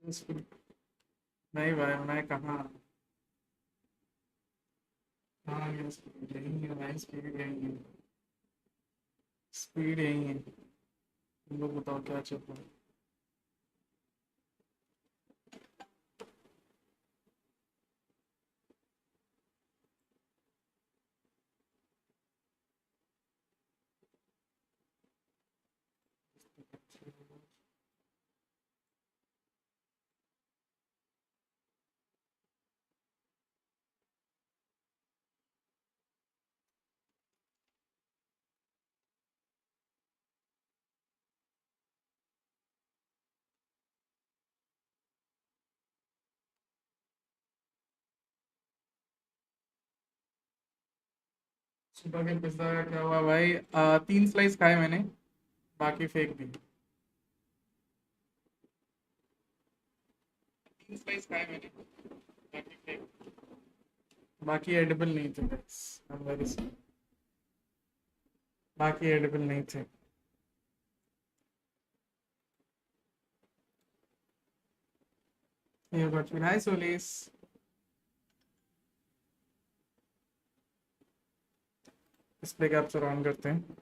नहीं भाई, मैं कहाँ। हाँ ये स्पीड यही है भाई, स्पीड यही है, स्पीड यही है। तुम लोग बताओ क्या चल रहा है। सुबह के पिज्जा का क्या हुआ भाई? 3 स्लाइस खाए मैंने, बाकी फेंक दी। 3 स्लाइस खाए मैंने, बाकी फेंक दी। बाकी एडिबल नहीं थे guys, I'm very sorry। बाकी एडिबल नहीं थे। ये बट फिर हाय सोलिस। इस पे कैप्चर ऑन करते हैं।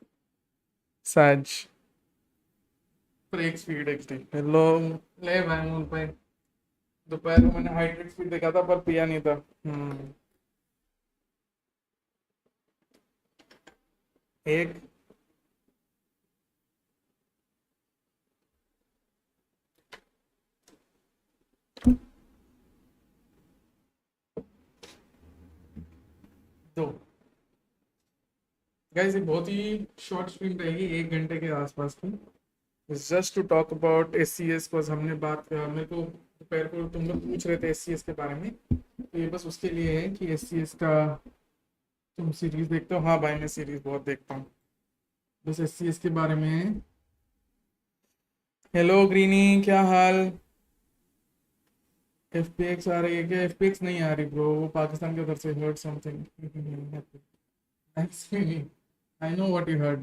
साज ब्रेक स्पीड एक्सटी हेलो। ले भाई मून पे, दोपहर को मैंने हाइड्रेट स्पीड देखा था पर पिया नहीं था। एक दो गाइस, ये बहुत ही शॉर्ट स्ट्रीम रहेगी, 1 घंटे के आसपास की। Just to talk about SCS। बस हमने बात मेरे को दोपहर को तुम लोग पूछ रहे थे SCS के बारे में, तो ये बस उसके लिए है कि SCS का तुम सीरीज देखते हो? हाँ भाई, मैं सीरीज बहुत देखता हूँ। बस SCS के बारे में है। हेलो ग्रीनी, क्या हाल? FPX आ रही है क्या? FPX नहीं आ रही ब्रो, वो पाकिस्तान की उधर से heard something. I know what you heard.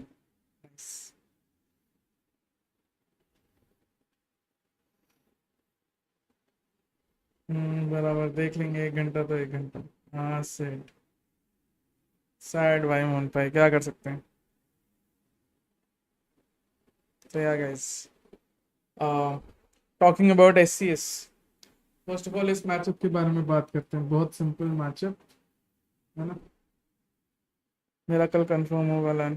बराबर, देख लेंगे, 1 घंटा तो 1 घंटा। हाँ सेट। सैड भाई मोहन भाई, क्या कर सकते हैं। तो या guys, talking about SCS, first of all इस मैचअप के बारे में बात करते हैं। बहुत सिंपल मैचअप है ना, मेरा कल कंफर्म होगा वाला है।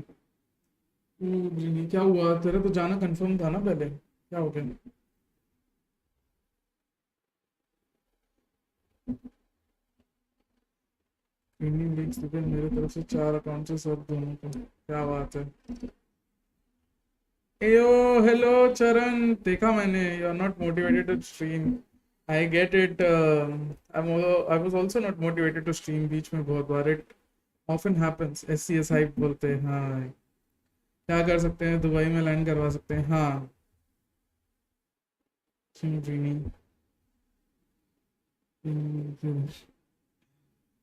जी नहीं, क्या हुआ? तेरा तो जाना कंफर्म था ना पहले, क्या हो गया? इंडियन लीग से मेरे तरफ से 4 अकाउंट से सब दोनों को, क्या बात है। एयो, हेलो चरण, देखा मैंने, you are not motivated to stream. I get it. I was also not motivated to stream बीच में, बहुत बार it often happens. SCS hype बोलते हैं हाँ। क्या कर सकते हैं, दुबई में लैंड करवा सकते हैं हाँ। जीनी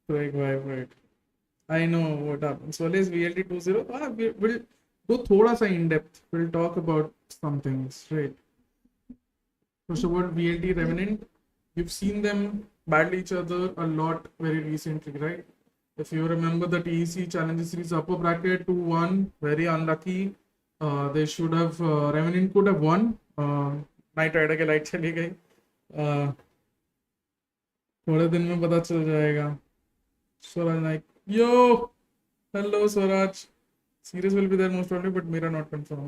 break by break. I know what happens, what is VLT 20? Will go थोड़ा सा in depth, we'll talk about some things, right? First of all, VLT Revenant, you've seen them battle each other a lot very recently, right? If you remember the TEC Challenger Series upper bracket 2-1, very unlucky. They should have, Revenant could have won. Knight Rider के light चली गई। uh, थोड़े दिन में पता चल जाएगा। Swaraj Naik, yo hello Swaraj. Series will be there most probably but मेरा नॉट कंफर्म।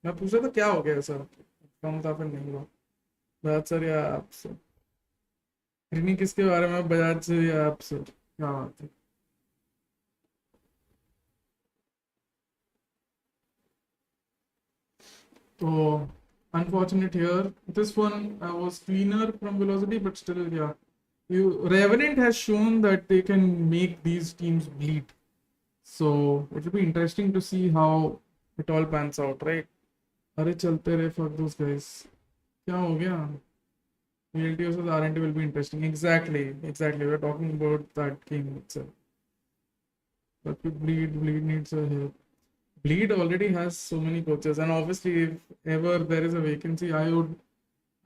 मैं पूछ रहा था क्या हो गया सर, कम था फिर नहीं हुआ। बजाज सर या आपसे? रिनी किसके बारे में? बजाज से या आपसे? क्या बात है। तो unfortunate here. This one was cleaner from velocity, but still, yeah. Revenant has shown that they can make these teams bleed. So it will be interesting to see how it all pans out, right? अरे चलते रहे, fuck those guys। क्या हो गया? VLT versus RNT will be interesting. Exactly. We're talking about that game itself. But bleed needs a help. Bleed already has so many coaches, and obviously, if ever there is a vacancy, I would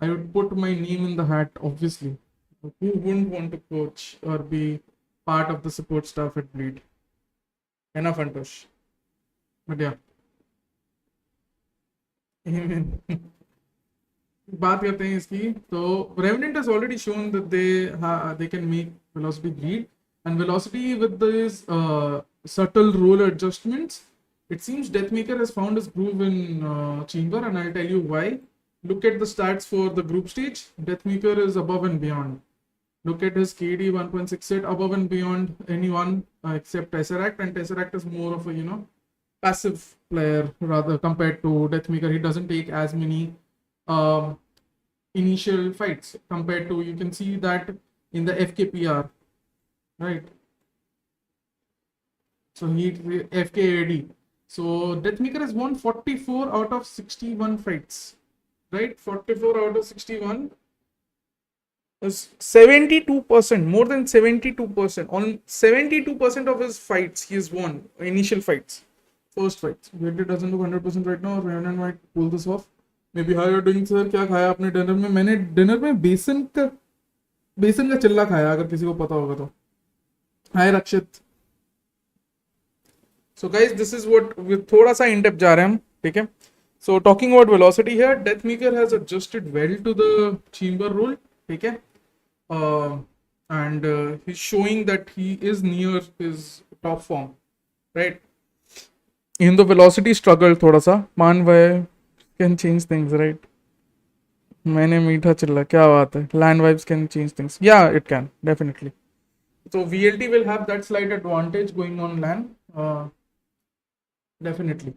I would put my name in the hat, obviously. Who wouldn't want to coach or be part of the support staff at Bleed? Enough, Antosh. But yeah. Amen. बात करते हैं इसकी तो Revenant has already shown that they can make velocity bleed, and velocity with these subtle roll adjustments, it seems Deathmaker has found his groove in chamber, and I'll tell you why. Look at the stats for the group stage. Deathmaker is above and beyond. Look at his KD 1.68, above and beyond anyone except Tesseract, and Tesseract is more of a passive player rather compared to Deathmaker. He doesn't take as many initial fights compared to, you can see that in the FKPR, right? So he FKAD. So Deathmaker has won 44 out of 61 fights, right? 44 out of 61 is 72%, more than 72%. On 72% of his fights, he has won initial fights, first fights. It doesn't look 100% right now. Revenant might pull this off. Maybe how you're doing, sir? क्या खाया आपने dinner में? मैंने dinner में बेसन का चिल्ला खाया, अगर किसी को पता होगा तो. Hi Rakshit. So guys, this is what with थोड़ा सा in depth जा रहे हैं हम, ठीक है? So talking about velocity here, Deathmaker has adjusted well to the chamber rule, ठीक है? And he's showing that he is near his top form, right? In the velocity struggle थोड़ा सा, मान भाई can change things, right? मैंने मीठा चिल्ला, क्या बात है? Land vibes can change things. Yeah, it can, definitely. So VLT will have that slight advantage going on LAN. Definitely.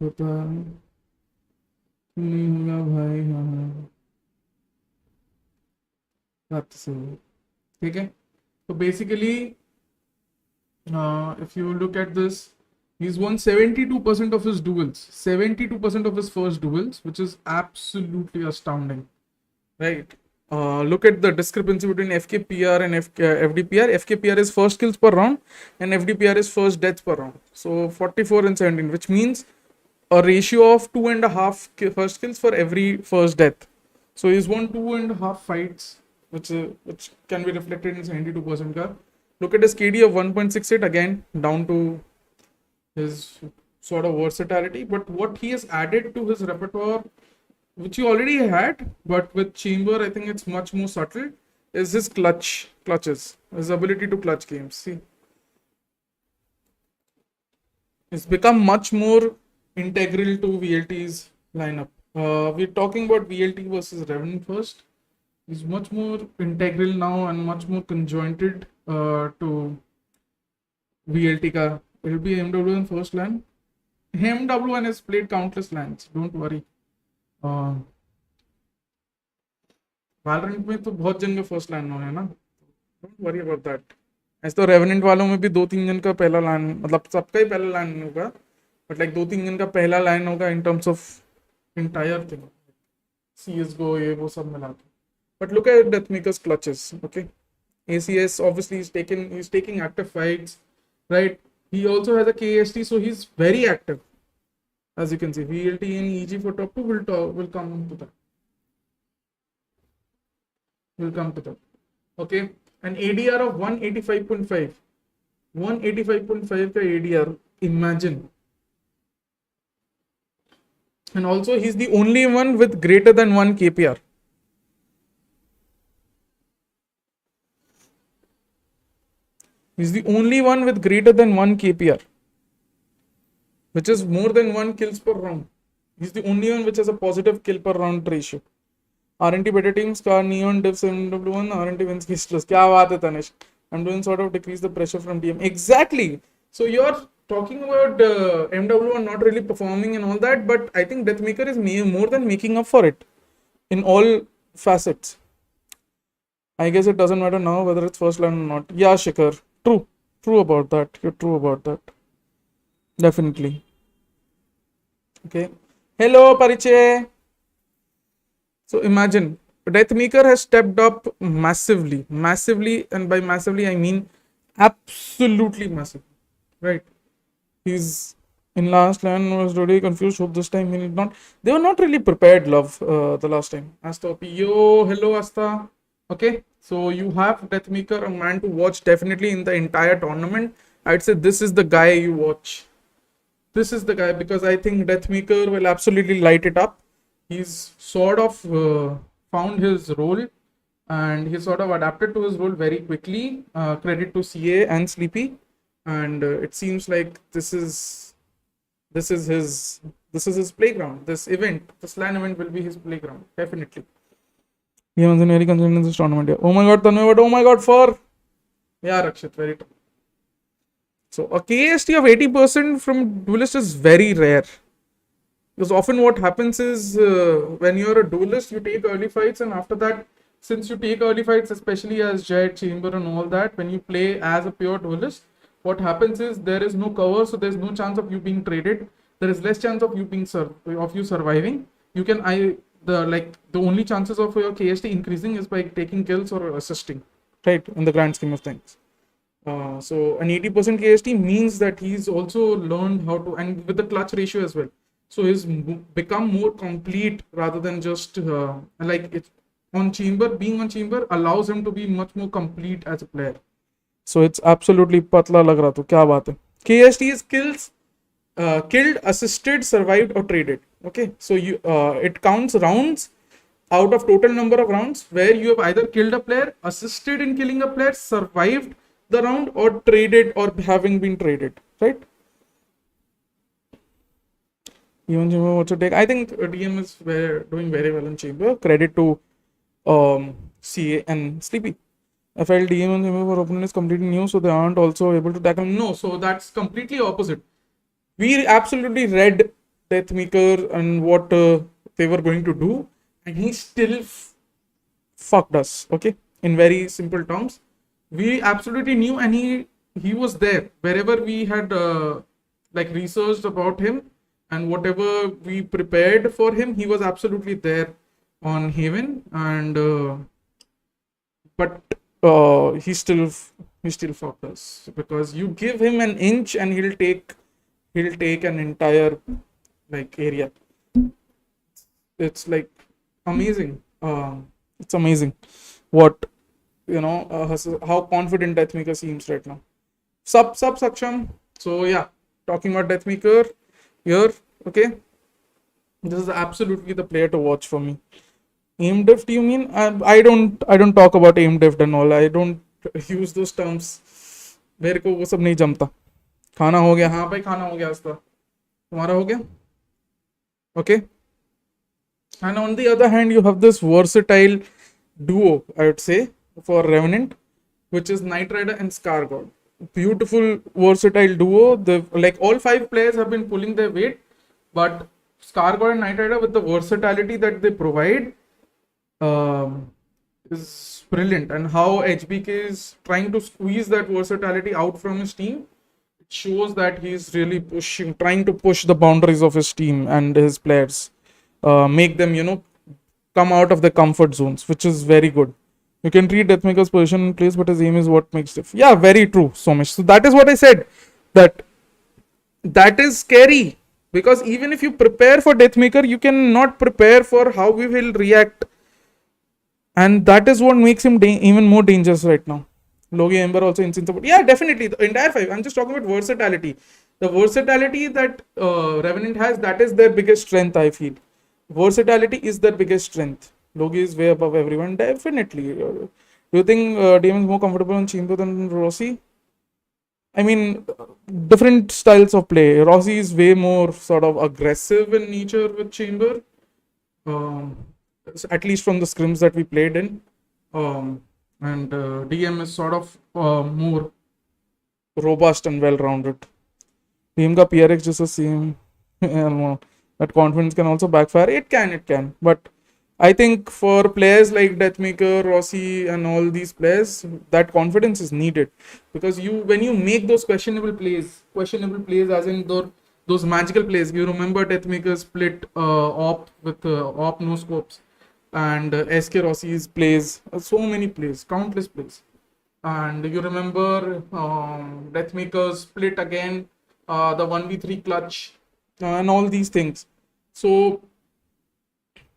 पता नहीं होगा भाई, हाँ बात तो सही है, ठीक है? So basically, if you look at this, he's won 72% of his duels, 72% of his first duels, which is absolutely astounding, right? Look at the discrepancy between FKPR and FDPR. FKPR is first kills per round, and FDPR is first deaths per round. So 44 and 17, which means a ratio of 2.5 first kills for every first death. So he's won 2.5 fights, which can be reflected in 72% ka. Look at his KD of 1.68, again down to his sort of versatility, but what he has added to his repertoire, which he already had, but with chamber I think it's much more subtle, is his clutches, his ability to clutch games. See, it's become much more integral to VLT's lineup. We're talking about VLT versus Revenant first. He's much more integral now and much more conjointed to VLT ka. It'll be MW1 first LAN. MW1 has played countless LANs, don't worry. Valorant में तो बहुत जन का first LAN है ना, don't worry about that. ऐसे तो Revenant वालों में भी 2-3 जन का पहला LAN, मतलब सबका ही पहला LAN होगा, but like 2-3 जन का पहला LAN होगा in terms of entire thing, CS:GO ये वो सब मिला के. But look at Deathmaker's clutches, okay? ACS obviously he's taking active fights, right? He also has a KST, so he's very active. As you can see, VLT and EG for top 2 will come to that. We'll come to that. Okay, an ADR of 185.5. 185.5 ka ADR, imagine. And also he's the only one with greater than 1 KPR. He's the only one with greater than 1 KPR, which is more than 1 kills per round. He's the only one which has a positive kill per round ratio. RNT better teams, Car, Neon, Div, MW1, RNT wins Histress. Kya baat hai, Tanish? I'm doing sort of decrease the pressure from DM. Exactly. So you're talking about MW1 not really performing and all that, but I think Deathmaker is more than making up for it in all facets. I guess it doesn't matter now whether it's first LAN or not. Yeah, Shikhar. True about that. You're true about that. Definitely. Okay. Hello, Pariche. So imagine, Deathmaker has stepped up massively, and by massively I mean absolutely massive, right? He's In last LAN was really confused. Hope this time he did not. They were not really prepared, love, the last time. Asta, yo, hello, Asta. Okay, so you have Deathmaker, a man to watch definitely in the entire tournament. I'd say this is the guy you watch. This is the guy because I think Deathmaker will absolutely light it up. He's sort of found his role and he sort of adapted to his role very quickly. Credit to CA and Sleepy, and it seems like this is his playground. This event, this LAN event, will be his playground definitely. He was very concerned in this tournament. Yeah. Oh my God, Tanmay, but oh my God, yeah, Rakshit, very true. So a KST of 80% from duelist is very rare. Because often what happens is when you're a duelist, you take early fights, and after that, since you take early fights, especially as Jet, Chamber, and all that, when you play as a pure duelist, what happens is there is no cover, so there's no chance of you being traded. There is less chance of you being surviving. You can the only chances of your KST increasing is by taking kills or assisting, right? In the grand scheme of things. So an 80% KST means that he's also learned how to, and with the clutch ratio as well. So he's become more complete rather than just like it's on Chamber. Being on Chamber allows him to be much more complete as a player. So it's absolutely patla lag raha. To kya baat hai? KST is kills, killed, assisted, survived, or traded. Okay, so you it counts rounds out of total number of rounds where you have either killed a player, assisted in killing a player, survived the round, or traded or having been traded, right? Even Chamber, what's your take? I think DM is doing very well in Chamber. Credit to CA and Sleepy. I felt DM and Chamber for opponent is completely new, so they aren't also able to tackle. No, so that's completely opposite. We absolutely read Deathmaker and what they were going to do, and he still fucked us. Okay, in very simple terms, we absolutely knew, and he was there wherever we had like researched about him, and whatever we prepared for him, he was absolutely there on Haven, and but he still fucked us because you give him an inch and he'll take an entire like area. It's like amazing. It's amazing what how confident Deathmaker seems right now. Sub Saksham. So yeah, talking about Deathmaker here. Okay, this is absolutely the player to watch for me. Aim deft, you mean? I don't talk about aim deft and all. I don't use those terms. मेरे को वो सब नहीं जमता. खाना हो गया. हाँ भाई खाना हो गया उसका. तुम्हारा हो गया? Okay. And on the other hand, you have this versatile duo, I would say, for Revenant, which is Knight Rider and Scar God. Beautiful versatile duo. Like all 5 players have been pulling their weight, but Scar God and Knight Rider, with the versatility that they provide, is brilliant. And how HBK is trying to squeeze that versatility out from his team, it shows that he's really trying to push the boundaries of his team and his players, make them come out of the comfort zones, which is very good. You can read Deathmaker's position in place, but his aim is what makes it. Yeah, very true, Somesh. So that is what I said, that is scary, because even if you prepare for Deathmaker, you cannot prepare for how we will react, and that is what makes him even more dangerous right now. Logie, Ember also insane support. Yeah, definitely. The entire 5. I'm just talking about versatility. The versatility that Revenant has, that is their biggest strength, I feel. Versatility is their biggest strength. Logie is way above everyone, definitely. Do you think DM is more comfortable in Chamber than Rossi? I mean, different styles of play. Rossi is way more sort of aggressive in nature with Chamber, at least from the scrims that we played in. And DM is sort of more robust and well-rounded. DM ka PRX just the same. I don't know. That confidence can also backfire. It can. But I think for players like Deathmaker, Rossi, and all these players, that confidence is needed, because when you make those questionable plays as in those magical plays. You remember Deathmaker split op with op no scopes, and SK Rossi's plays, so many plays, countless plays. And you remember Deathmaker split again the 1v3 clutch, and all these things. So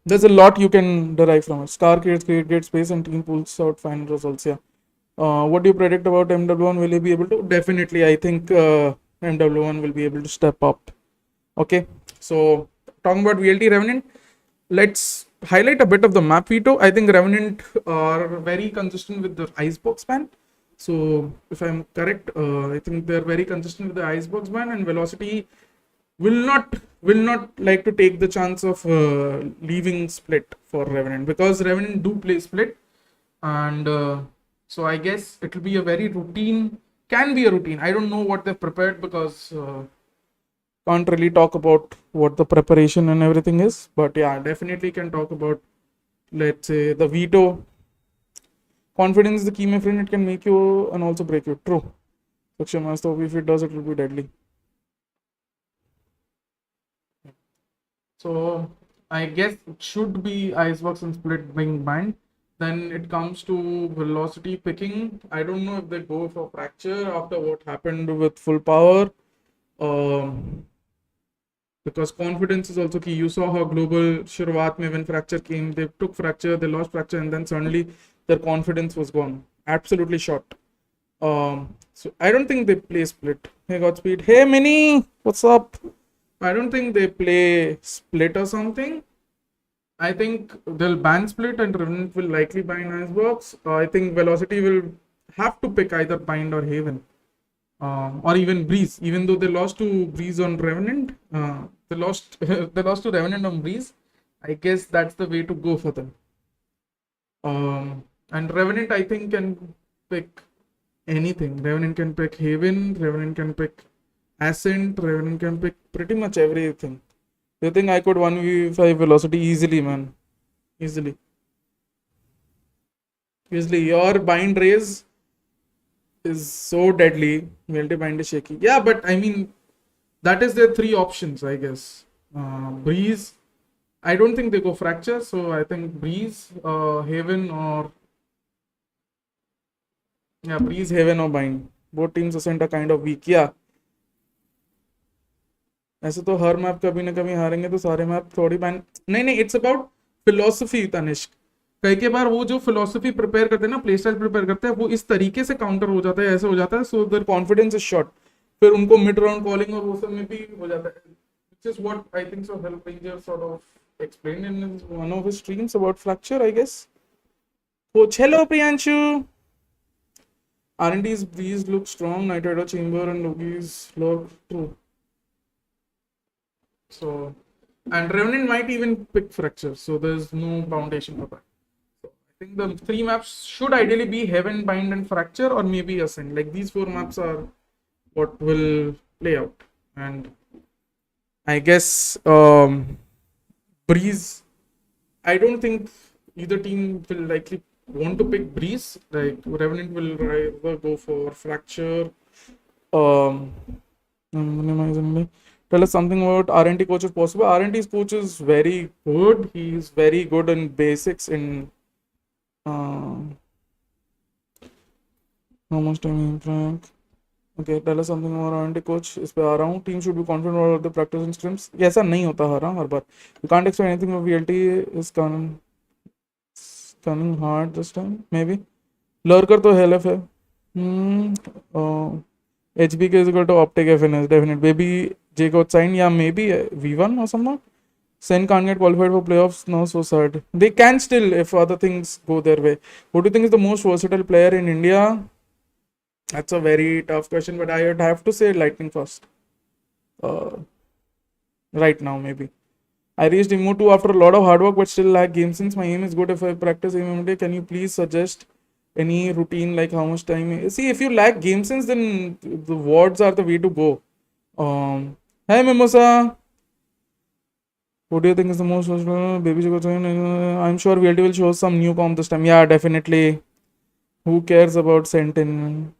there's a lot you can derive from it. Scar creates great space and team pulls out fine results. Yeah. What do you predict about MW1? Will he be able to? Definitely, I think MW1 will be able to step up. Okay. So talking about VLT Revenant, let's highlight a bit of the map veto. I think Revenant are very consistent with the Icebox ban. So if I'm correct, I think they're very consistent with the Icebox ban, and Velocity will not like to take the chance of leaving split for Revenant, because Revenant do play split, and so I guess it will be a very routine, can be a routine. I don't know what they've prepared, because can't really talk about what the preparation and everything is, but yeah, definitely can talk about, let's say, the veto. Confidence is the key, my friend. It can make you and also break you. True. Saksham, if it does, it will be deadly. So I guess it should be Icebox and Split being banned. Then it comes to Velocity picking. I don't know if they go for Fracture after what happened with Full Power. Because confidence is also key. You saw how Global Shurwat mein when Fracture came, they took Fracture, they lost Fracture, and then suddenly their confidence was gone. Absolutely shot. So I don't think they play Split. Hey Godspeed. Hey Mini, what's up? I don't think they play Split or something. I think they'll ban Split and Revenant will likely bind Icebox. I think Velocity will have to pick either Bind or Haven. Or even Breeze, even though they lost to Breeze on Revenant. They lost they lost to Revenant on Breeze. I guess that's the way to go for them. And Revenant, I think, can pick anything. Revenant can pick Haven, Revenant can pick Ascent, Revenant can pick pretty much everything. You think I could 1v5 Velocity easily, man? Easily. Your bind raise is so deadly. Multi bind is shaky. Yeah, but I mean, that is their three options, I guess. Breeze. I don't think they go Fracture, so I think Breeze, Haven, or yeah, Breeze, Haven, or Bind. Both teams Ascent are kind of weak. Yeah. ऐसे तो हर map कभी ना कभी हारेंगे, तो सारे map थोड़ी ban नहीं, it's about philosophy Tanishq. कई बार वो जो फिलोसफी प्रिपेयर करते हैं ना, प्ले स्टाइल प्रिपेयर करते हैं, वो इस तरीके से काउंटर हो जाता है, ऐसे हो जाता है, so there confidence is shot. फिर उनको मिड राउंड कॉलिंग और वो सब में भी हो जाता है, which is what I think so help Ranger sort of explain in one of his streams about fracture, I guess. Oh, hello Priyanshu. R&D's Breeze look strong, Night Rider Chamber and Logie's look true. So, and Revenant might even pick Fracture, so there's no foundation for that. So I think the three maps should ideally be Heaven, Bind, and Fracture, or maybe Ascent. Like these four maps are what will play out. And I guess Breeze, I don't think either team will likely want to pick Breeze. Like Revenant will rather go for Fracture. Tell us something about R&D coach if possible. R&D's coach is very good. He's very good in basics in how much time in Frank. Okay, tell us something about R&D coach. इस पे आ रहा हूँ. Team should be confident about the practice and scrims. ऐसा नहीं होता हर बार. You can't expect anything from VLT is coming hard this time. Maybe. Lurker तो hell है. HBK is equal to Optic FNS, definitely. Maybe J got signed, yeah, maybe V1 or something. Sen can't get qualified for playoffs now, so sad. They can still if other things go their way. Who do you think is the most versatile player in India? That's a very tough question, but I would have to say Lightning first. Right now, maybe. I reached Emo 2 after a lot of hard work, but still lack game sense. My aim is good if I practice aim. Can you please suggest any routine, like how much time? See, if you lack game sense, then the wards are the way to go. Hey Mimosa, what do you think is the most baby? I'm sure VLT will show some new comp this time. Yeah, definitely. Who cares about Sentinel?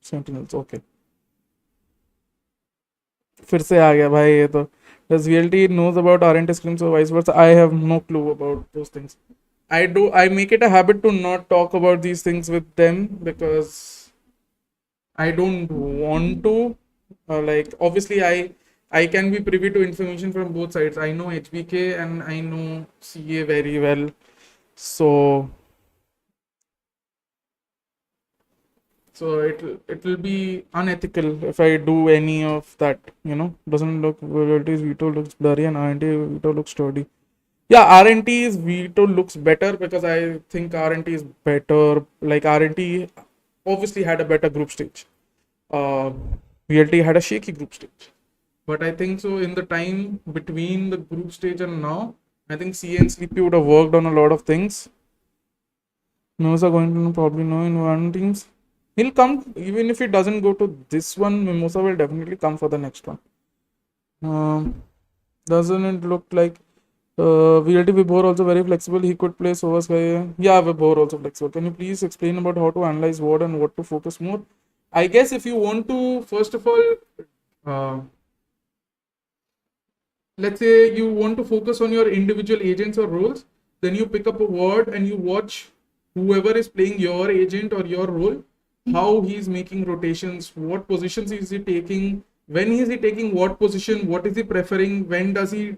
Sentinels, okay. फिर से आ गया भाई ये तो. Does VLT knows about RNT scrims or vice versa? I have no clue about those things. I make it a habit to not talk about these things with them because I don't want to. Like obviously I can be privy to information from both sides. I know HBK and I know CA very well. So it will be unethical if I do any of that. Doesn't look royalties Veto looks blurry and R&D Veto looks sturdy. Yeah, R&T's Veto looks better because I think R&T is better. Like R&T obviously had a better group stage. Uh, VLT had a shaky group stage. But I think so in the time between the group stage and now, I think CA and Sleepy would have worked on a lot of things. Mimosa going to probably know in one teams. He'll come even if he doesn't go to this one. Mimosa will definitely come for the next one. Doesn't it look like VLT Vibhor also very flexible? He could play Sova Sky. Yeah, Vibhor also flexible. Can you please explain about how to analyze what and what to focus more? I guess if you want to, first of all, let's say you want to focus on your individual agents or roles, then you pick up a word and you watch whoever is playing your agent or your role, how he's making rotations, what positions is he taking, when is he taking what position, what is he preferring, when does he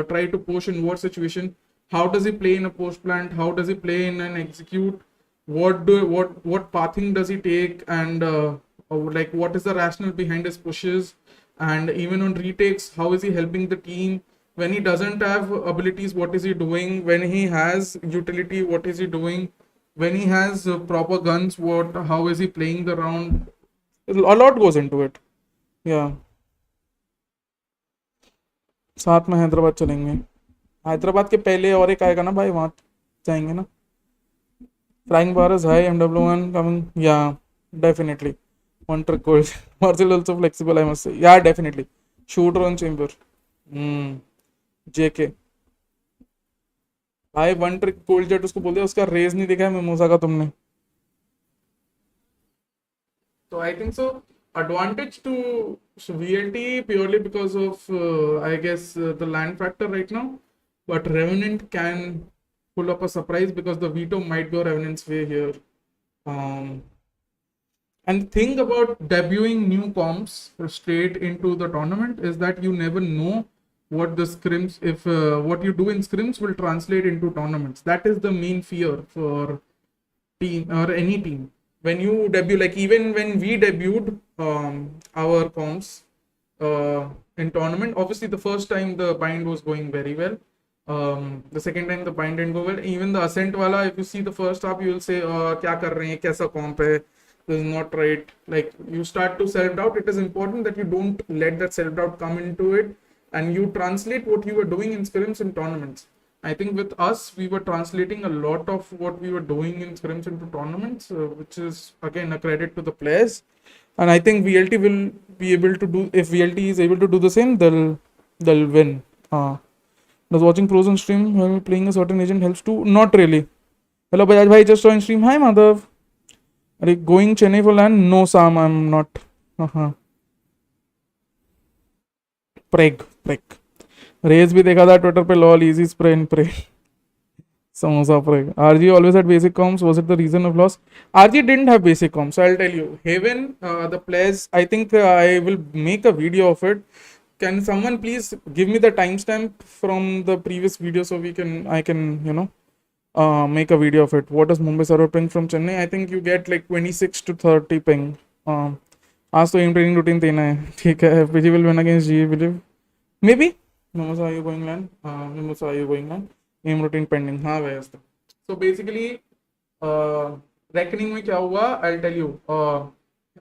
try to push in what situation, how does he play in a post plant, how does he play in an execute, what pathing does he take, and like what is the rationale behind his pushes, and even on retakes, how is he helping the team, when he doesn't have abilities, what is he doing, when he has utility, what is he doing, when he has proper guns, how is he playing the round. A lot goes into it. Yeah. साथ में हैदराबाद चलेंगे. हैदराबाद के पहले और एक आएगा ना भाई, वहाँ जाएंगे ना. Flying bar is high, MW1 coming. Yeah, definitely. One trick gold. Marcel also flexible, I must say. Yeah, definitely. Shooter on chamber. JK. भाई वन ट्रिक गोल्ड जेट उसको बोल दिया, उसका रेज नहीं दिखा है मिमोसा का तुमने. So I think so. Advantage to VLT purely because of I guess the land factor right now, but Revenant can pull up a surprise because the veto might go Revenant's way here. And the thing about debuting new comps straight into the tournament is that you never know what the scrims, if what you do in scrims will translate into tournaments. That is the main fear for team or any team. When you debut, like even when we debuted our comps in tournament, obviously the first time the bind was going very well. The second time the bind didn't go well. Even the ascent wala, if you see the first half, you will say, kya kar rahe hain, kaisa comp hai, this is not right. Like you start to self-doubt. It is important that you don't let that self-doubt come into it and you translate what you were doing in scrims in tournaments. I think with us, we were translating a lot of what we were doing in scrims into tournaments, which is again a credit to the players. And I think VLT will be able to do, if VLT is able to do the same, they'll win. Does watching pros on stream while playing a certain agent helps too? Not really. Hello Bajaj bhai, just joined stream. Hi Madhav. Are you going Chennai for land? No Sam, I'm not. Preg. Race भी देखा था Twitter पे, lol easy spray in pray samosa preg. RG always had basic comms. Was it the reason of loss? RG didn't have basic comms, so I'll tell you. Haven, the players, I think I will make a video of it. Can someone please give me the timestamp from the previous video so I can make a video of it. What does Mumbai server ping from Chennai? I think you get like 26 to 30 ping. आज तो aim training routine देना है, ठीक है. FPG will win against GE, believe. Maybe. Mimosa, are you going land? Mimosa, are you going land? Aim routine pending. हाँ भाई ऐसा. So basically, reckoning में क्या हुआ?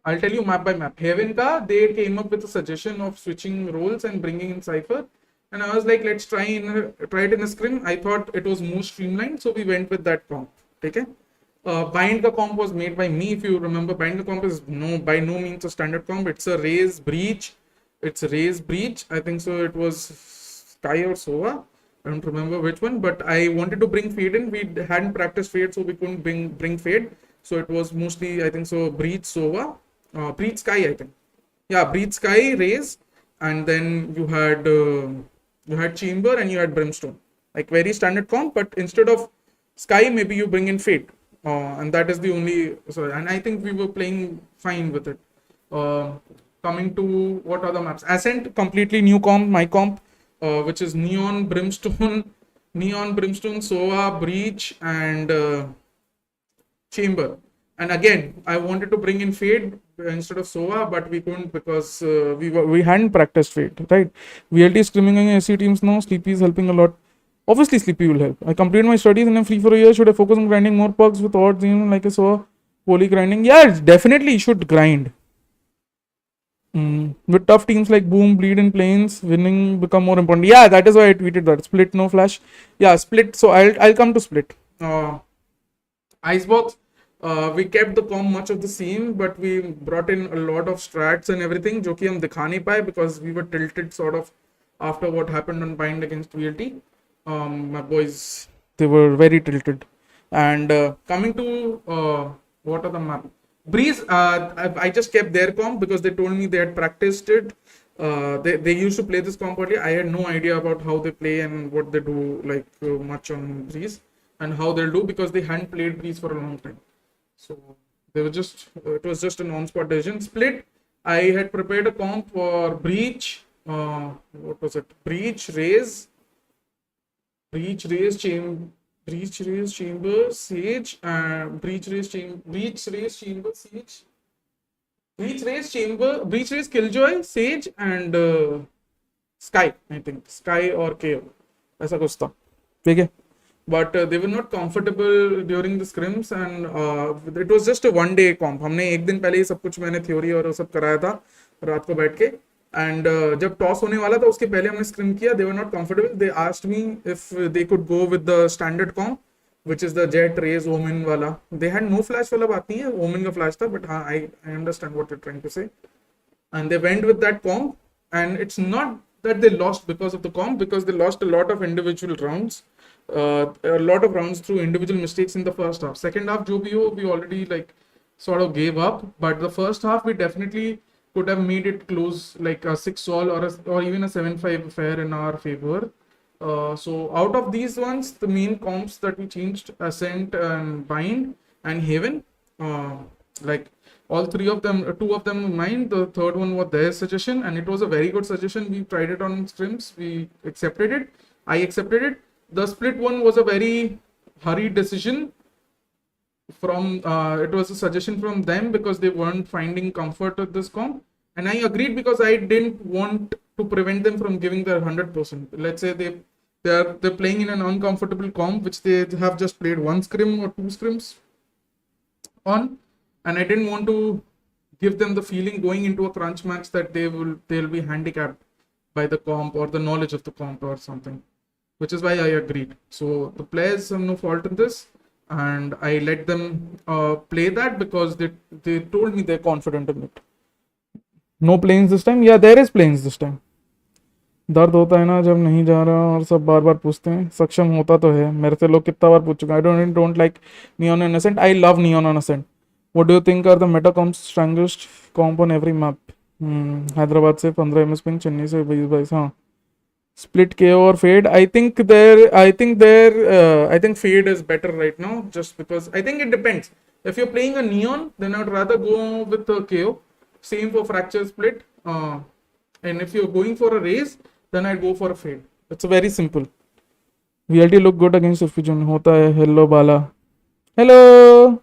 I'll tell you map by map. Heaven का, they came up with a suggestion of switching roles and bringing in Cypher, and I was like, let's try it in a scrim. I thought it was more streamlined, so we went with that comp. Okay. Bind the comp was made by me. If you remember, bind the comp is by no means a standard comp. It's a raise breach. I think so. It was Sky or Sova. I don't remember which one, but I wanted to bring Fade in. We hadn't practiced Fade, so we couldn't bring Fade. So it was mostly, I think so, Breach, Sova, Breach, Sky, I think. Yeah, Breach, Sky, Raise, and then you had Chamber and you had Brimstone. Like very standard comp, but instead of Sky, maybe you bring in Fade. And that is the only, and I think we were playing fine with it. Coming to what are the maps? Ascent, completely new comp, my comp, which is Neon, Brimstone, Sova, Breach, and Chamber. And again, I wanted to bring in Fade instead of Sova, but we couldn't because we hadn't practiced Fade, right? VLT is scrimming SC teams now. Sleepy is helping a lot. Obviously, Sleepy will help. I completed my studies and I'm free for a year. Should I focus on grinding more pugs with odds, like I saw poly grinding? Yeah, definitely you should grind. With tough teams like Boom, Bleed, and Planes, winning become more important. Yeah, that is why I tweeted that. Split, no flash. Yeah, Split. So I'll come to Split. Icebox. We kept the com much of the same, but we brought in a lot of strats and everything, जो कि हम दिखा नहीं पाए because we were tilted sort of after what happened on Bind against VLT. My boys, they were very tilted. And coming to what are the map? Breeze, I just kept their comp because they told me they had practiced it. They used to play this comp earlier. I had no idea about how they play and what they do like much on Breeze and how they'll do because they hadn't played Breeze for a long time. So they were just it was just a non-spot decision. Split, I had prepared a comp for Breach. What was it? Breach, Raze, Chamber, Sage, Breach, Killjoy, Sage, and Sky. I think Sky or KO. ऐसा कुछ था, ठीक है? But they were not comfortable during the scrims and it was just a one day comp. हमने एक दिन पहले ही सब कुछ मैंने theory और सब कराया था रात को बैठ के and जब toss होने वाला था उसके पहले हमने scrim किया. They were not comfortable. They asked me if they could go with the standard comp, which is the Jet, Raze, Omen वाला. They had no flash वाला बात नहीं है, Omen का flash था, but हाँ, I understand what you're trying to say. And they went with that comp, and it's not that they lost because of the comp, because they lost a lot of individual rounds. A lot of rounds through individual mistakes in the first half. Second half, we already like sort of gave up, but the first half we definitely could have made it close, like a 6-all or even a 7-5 affair in our favor. So out of these ones, the main comps that we changed, Ascent and Bind and Haven, like all three of them, two of them mine, the third one was their suggestion, and it was a very good suggestion. We tried it on scrims, we accepted it, I accepted it. The split one was a very hurried decision from, it was a suggestion from them because they weren't finding comfort with this comp. And I agreed because I didn't want to prevent them from giving their 100%. Let's say they're playing in an uncomfortable comp, which they have just played one scrim or two scrims on. And I didn't want to give them the feeling going into a crunch match that they'll be handicapped by the comp or the knowledge of the comp or something. Which is why I agreed. So the players have no fault in this, and I let them play that because they told me they're confident in it. No planes this time? Yeah, there is planes this time. दर्द होता है ना जब नहीं जा रहा और सब बार बार पूछते हैं. सक्षम होता तो है, मेरे से लोग कितना बार पूछ चुके हैं. I don't like Neon and Ascent. I love Neon and Ascent. What do you think are the meta comps strongest comp on every map? Hyderabad से 15 MS पिंग, चेन्नई से 20-22. हाँ. Split KO or Fade. I think Fade is better right now, just because I think it depends. If you're playing a Neon, then I'd rather go with the KO. Same for Fracture Split. And if you're going for a Raze, then I'd go for a Fade. It's very simple. VLT look good against FPG. Hota hai. Hello Bala. Hello.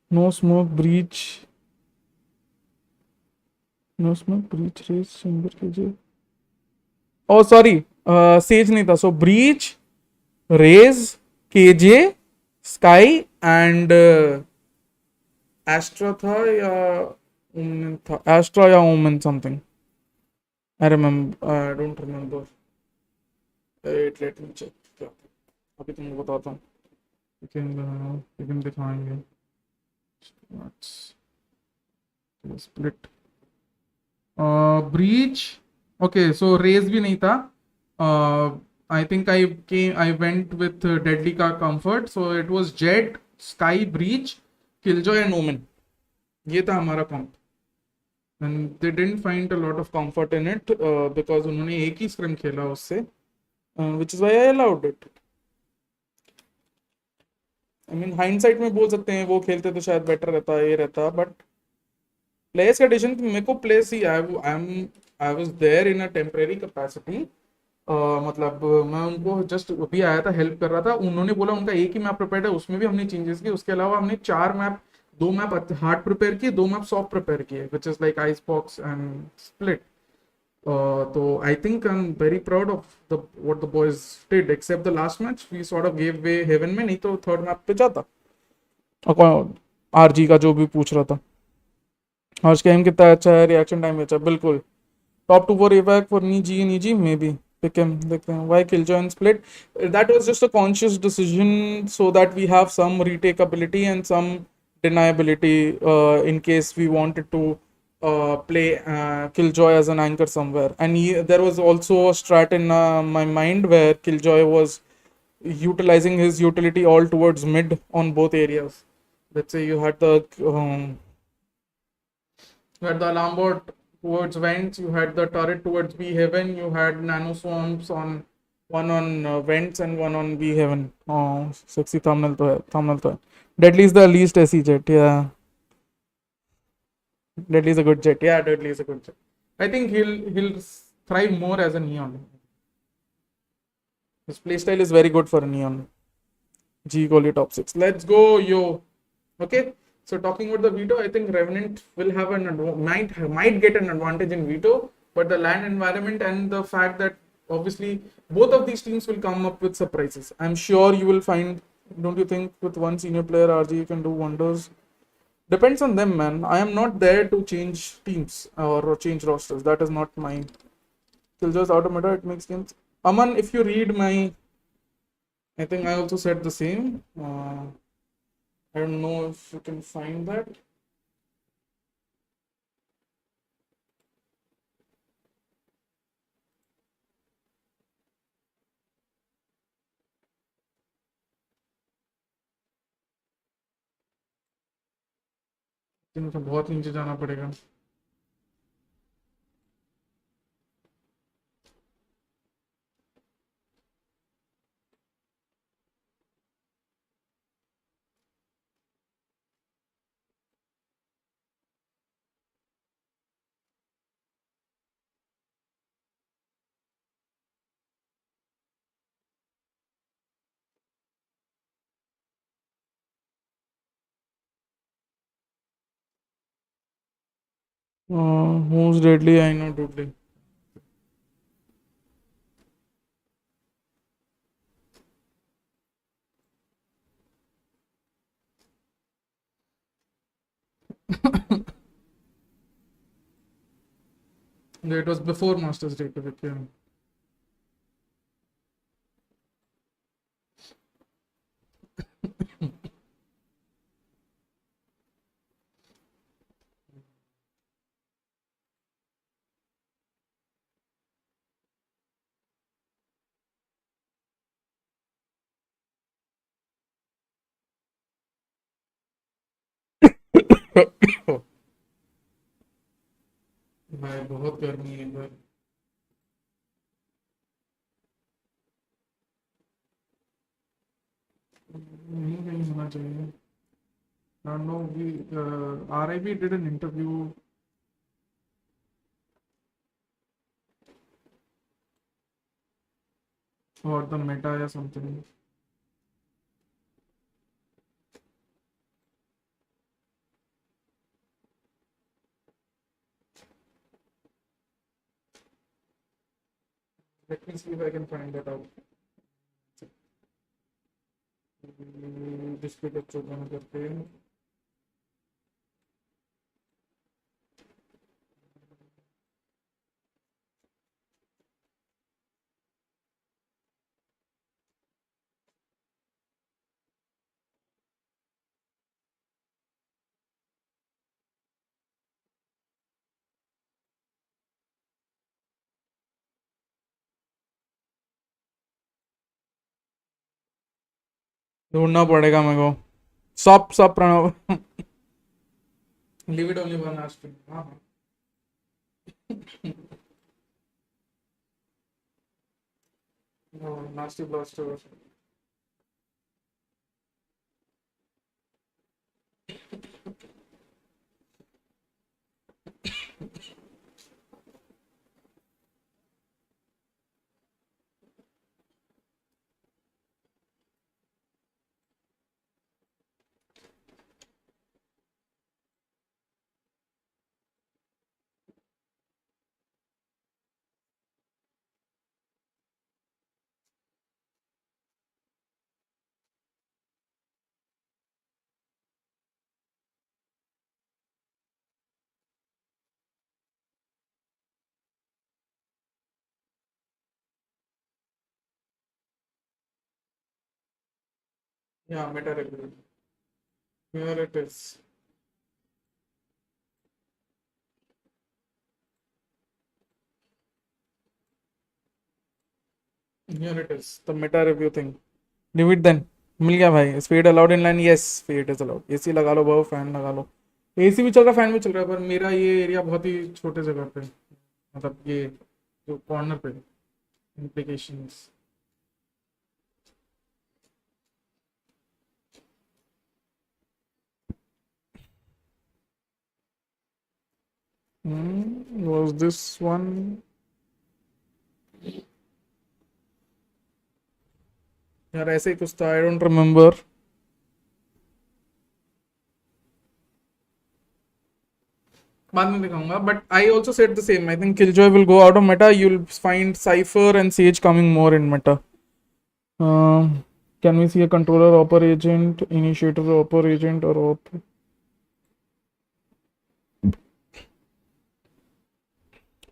No smoke, breach. No smoke, breach, Raze, Chamber, KJ. Oh, sorry. Sage नहीं था. So breach, Raze, KJ, Sky and Astra था या Omen था. Astra या Omen something. I remember. I don't remember. Wait, let me check. अभी तुमको बताता हूँ. लेकिन दिखाएंगे. Split. Breach. Okay, so Raze भी नहीं था. I think I went with Deadly का comfort. So it was Jet, Sky, Breach, Killjoy and Omen. ये था हमारा comp. And they didn't find a lot of comfort in it because उन्होंने एक ही scrim खेला उससे, which is why I allowed it. I mean hindsight में बोल सकते हैं वो खेलते तो शायद बेटर रहता, ये रहता, बट प्लेयर्स का डिसीजन मेरे को प्लेस ही I was there in a temporary capacity. मतलब मैं उनको जस्ट अभी आया था, हेल्प कर रहा था, उन्होंने बोला उनका एक ही मैप प्रिपेयर है, उसमें भी हमने चेंजेस किए, उसके अलावा हमने 4 मैप, 2 मैप हार्ड प्रिपेयर किए, 2 मैप सॉफ्ट प्रिपेयर किए, which is like Icebox and Split. तो I think I am very proud of the what the boys did, except the last match we sort of gave way Haven में, नहीं तो third map पे जाता। RG का जो भी पूछ रहा था, आज गेम कितना अच्छा है, रिएक्शन टाइम अच्छा है, बिल्कुल। टॉप 2 फॉर एपैक फॉर नीजी मे बी pick him, देखते हैं। Why Killjoy and Split? That was just a conscious decision so that we have some retakeability and some deniability in case we wanted to play Killjoy as an anchor somewhere. And there was also a strat in my mind where Killjoy was utilizing his utility all towards mid on both areas. Let's say you had the alarm board towards vents, you had the turret towards B heaven, you had nano swarms on one on vents and one on B heaven. Oh, sexy thumbnail to hai, thumbnail to hai. Deadly is the least SE jet, yeah. Deadly is a good jet, yeah. Deadly is a good jet. I think he'll thrive more as a neon. His playstyle is very good for a neon. G Goli top 6. Let's go, yo. Okay. So talking about the veto, I think Revenant will have might get an advantage in veto, but the land environment and the fact that obviously both of these teams will come up with surprises. I'm sure you will find. Don't you think with one senior player, RG, you can do wonders? Depends on them, man. I am not there to change teams or change rosters. That is not my. Killjoy's out of meta. It makes sense. Aman, if you read my, I think I also said the same. I don't know if you can find that. मुझे बहुत नीचे जाना पड़ेगा। Who's deadly? I know deadly. It was before Masters Day. Yeah. भाई बहुत गर्मी है इधर। नहीं कहीं होना चाहिए। I don't know. RIB did an interview. Or the meta or something. Let me see if I can find that out. Display capture बंद करते हैं। ढूंढना पड़ेगा मेरे को। सब सब Pranav. Leave it only one asterisk. हाँ हाँ। No, nasty blaster. Yeah, meta review. Here it is. Here it is. The meta review thing. Leave it then. मिल गया भाई. Is fade allowed in line? Yes, fade is allowed. AC लगा लो भाव, fan लगा लो. AC भी चल रहा, fan भी चल रहा है, पर मेरा ये एरिया बहुत ही छोटे जगह पे, मतलब ये जो कॉर्नर पे implications. Was this one? यार ऐसे ही कुछ था, I don't remember. बाद में दिखाऊंगा, but I also said the same. I think Killjoy will go out of meta. You'll find Cypher and Sage coming more in meta. Can we see a controller, opera agent, initiator, opera agent, or op?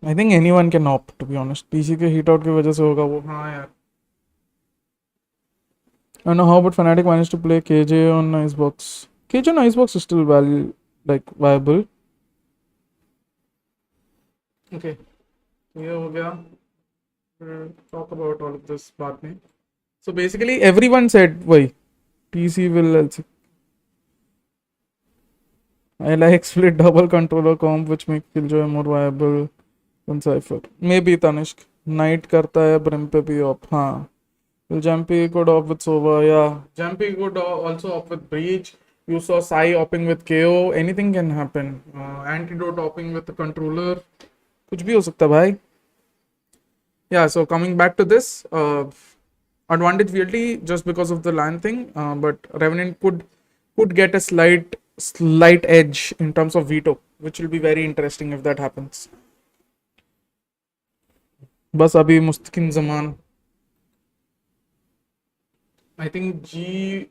I think anyone can opt, to be honest. PC के hit out की वजह से होगा वो. हाँ यार. I don't know how, but Fnatic managed to play KJ on Icebox. KJ on Icebox is still viable. Okay. ये हो गया. We'll talk about all of this बाद में. So basically everyone said why PC will also. I like split double controller comp which makes Killjoy more viable than Cypher. Maybe Tanishk. Knight करता है Brim पे भी op. हाँ. Will Jumpy could op with Sova? Yeah. Jumpy could also op with Breach. You saw Sai opping with KO. Anything can happen. Antidote opping with the controller. कुछ भी हो सकता है भाई. Yeah, so coming back to this, advantage VLT just because of the LAN thing, but Revenant could get a slight edge in terms of veto, which will be very interesting if that happens. बस अभी मुस्तकिन ज़मान. I think G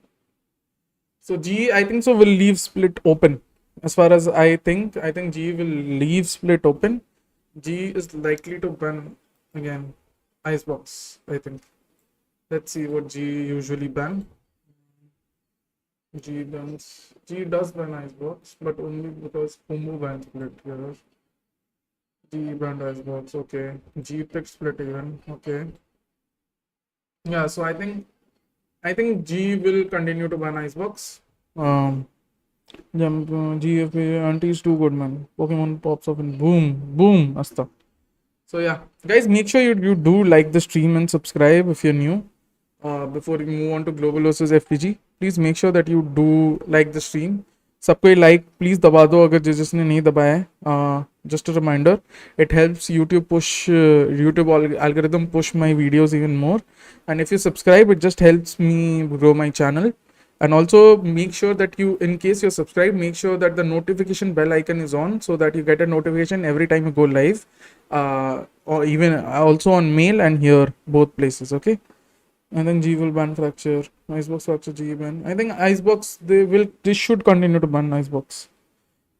I think so will leave split open. As far as I think G will leave split open. G is likely to ban again Icebox, I think. Let's see what G usually ban. G does ban Icebox, but only because Kumu bans split here. G banned Icebox, okay. G picked split even, okay. Yeah, so I think G will continue to ban Icebox. GFA anti is too good, man. Pokemon pops up and boom, Asta. So yeah, guys, make sure you do like the stream and subscribe if you're new. Before we move on to Global versus FPG, please make sure that you do like the stream. सबको like please दबा दो अगर जिसने नहीं दबाया है. Just a reminder, it helps YouTube algorithm push my videos even more, and if you subscribe, it just helps me grow my channel. And also make sure that in case you're subscribed, make sure that the notification bell icon is on so that you get a notification every time you go live, or even also on mail and here, both places. Okay. And then G will ban Fracture. Icebox Fracture G ban. I think Icebox they should continue to ban Icebox.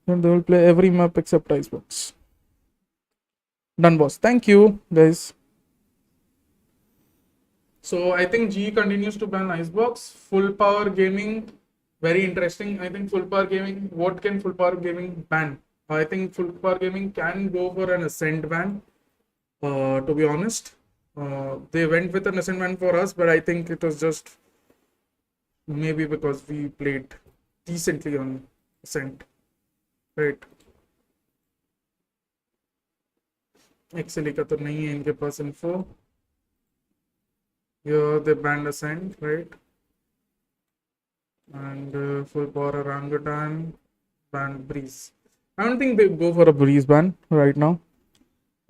And they will play every map except Icebox. Done, boss. Thank you, guys. So I think G continues to ban Icebox. Full Power Gaming, very interesting. I think Full Power Gaming, what can Full Power Gaming ban? I think Full Power Gaming can go for an Ascent ban, to be honest. They went with an Ascent ban for us, but I think it was just maybe because we played decently on Ascent, right? Actually, का तो नहीं है इनके पास info. Here they banned Ascent, right? And Full Power Orangutan. ban breeze. I don't think they go for a breeze ban right now.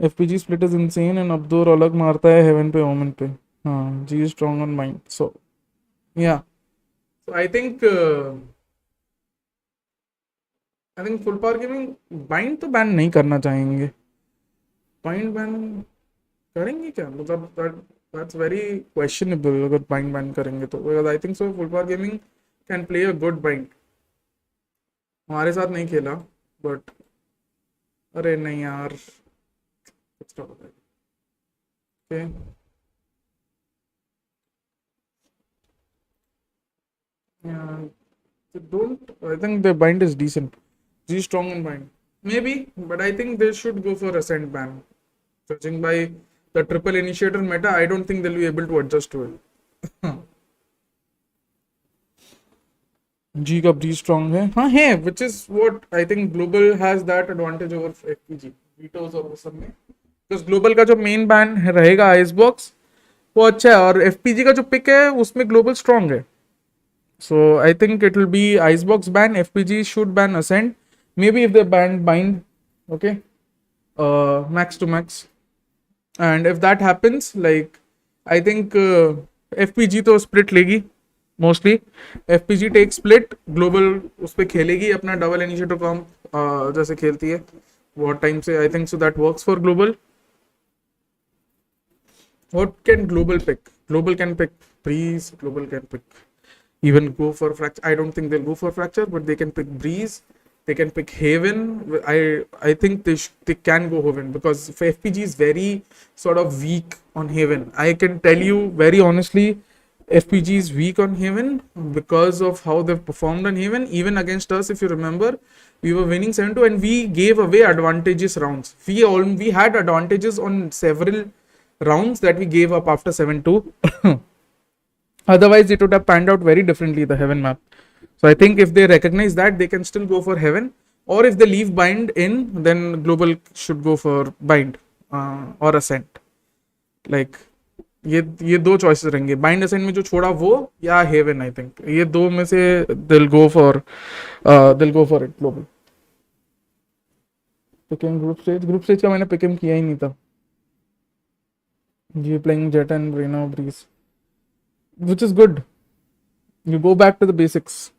FPG split is insane and Abdur अलग मारता है heaven पे omen पे. हाँ, G is strong on mind. So yeah. So I think full power gaming bind तो ban नहीं करना चाहेंगे. Bind ban करेंगे क्या? मतलब that's very questionable अगर bind ban करेंगे तो. Because I think so full power gaming can play a good bind. हमारे साथ नहीं खेला but अरे नहीं यार. Okay. Yeah, they don't. I think the bind is decent. G strong in bind. Maybe, but I think they should go for ascent ban. Judging by the triple initiator meta, I don't think they'll be able to adjust to it. G का G strong है. हाँ है, which is what I think global has that advantage over FPG. Veto's और वो सब में. Because global का जो main ban रहेगा Icebox, वो अच्छा है और FPG का जो pick है उसमें global strong है. So I think it will be Icebox ban, FPG should ban Ascent. Maybe if they ban bind, okay, max to max. And if that happens, like I think FPG तो split लेगी mostly. FPG take split, global उस पे खेलेगी अपना double initiator comp जैसे खेलती है बहुत time से. I think so that works for global. What can global pick? Global can pick breeze. Global can pick. Even go for fracture. I don't think they'll go for fracture, but they can pick breeze. They can pick haven. I think they can go haven because FPG is very sort of weak on haven. I can tell you very honestly, FPG is weak on haven because of how they've performed on haven. Even against us, if you remember, we were winning 7-2 and we gave away advantageous rounds. We had advantages on several rounds that we gave up after 7-2. Otherwise, it would have panned out very differently, the heaven map. So I think if they recognize that, they can still go for heaven. Or if they leave bind in, then global should go for bind or ascent. Like ये दो choices रहेंगे. Bind ascent में जो छोड़ा वो या heaven, I think. ये दो में से they'll go for it global. Picking group stage का मैंने पिकम किया ही नहीं था. ये playing Jet and Reno Breeze, which is good. You go back to the basics.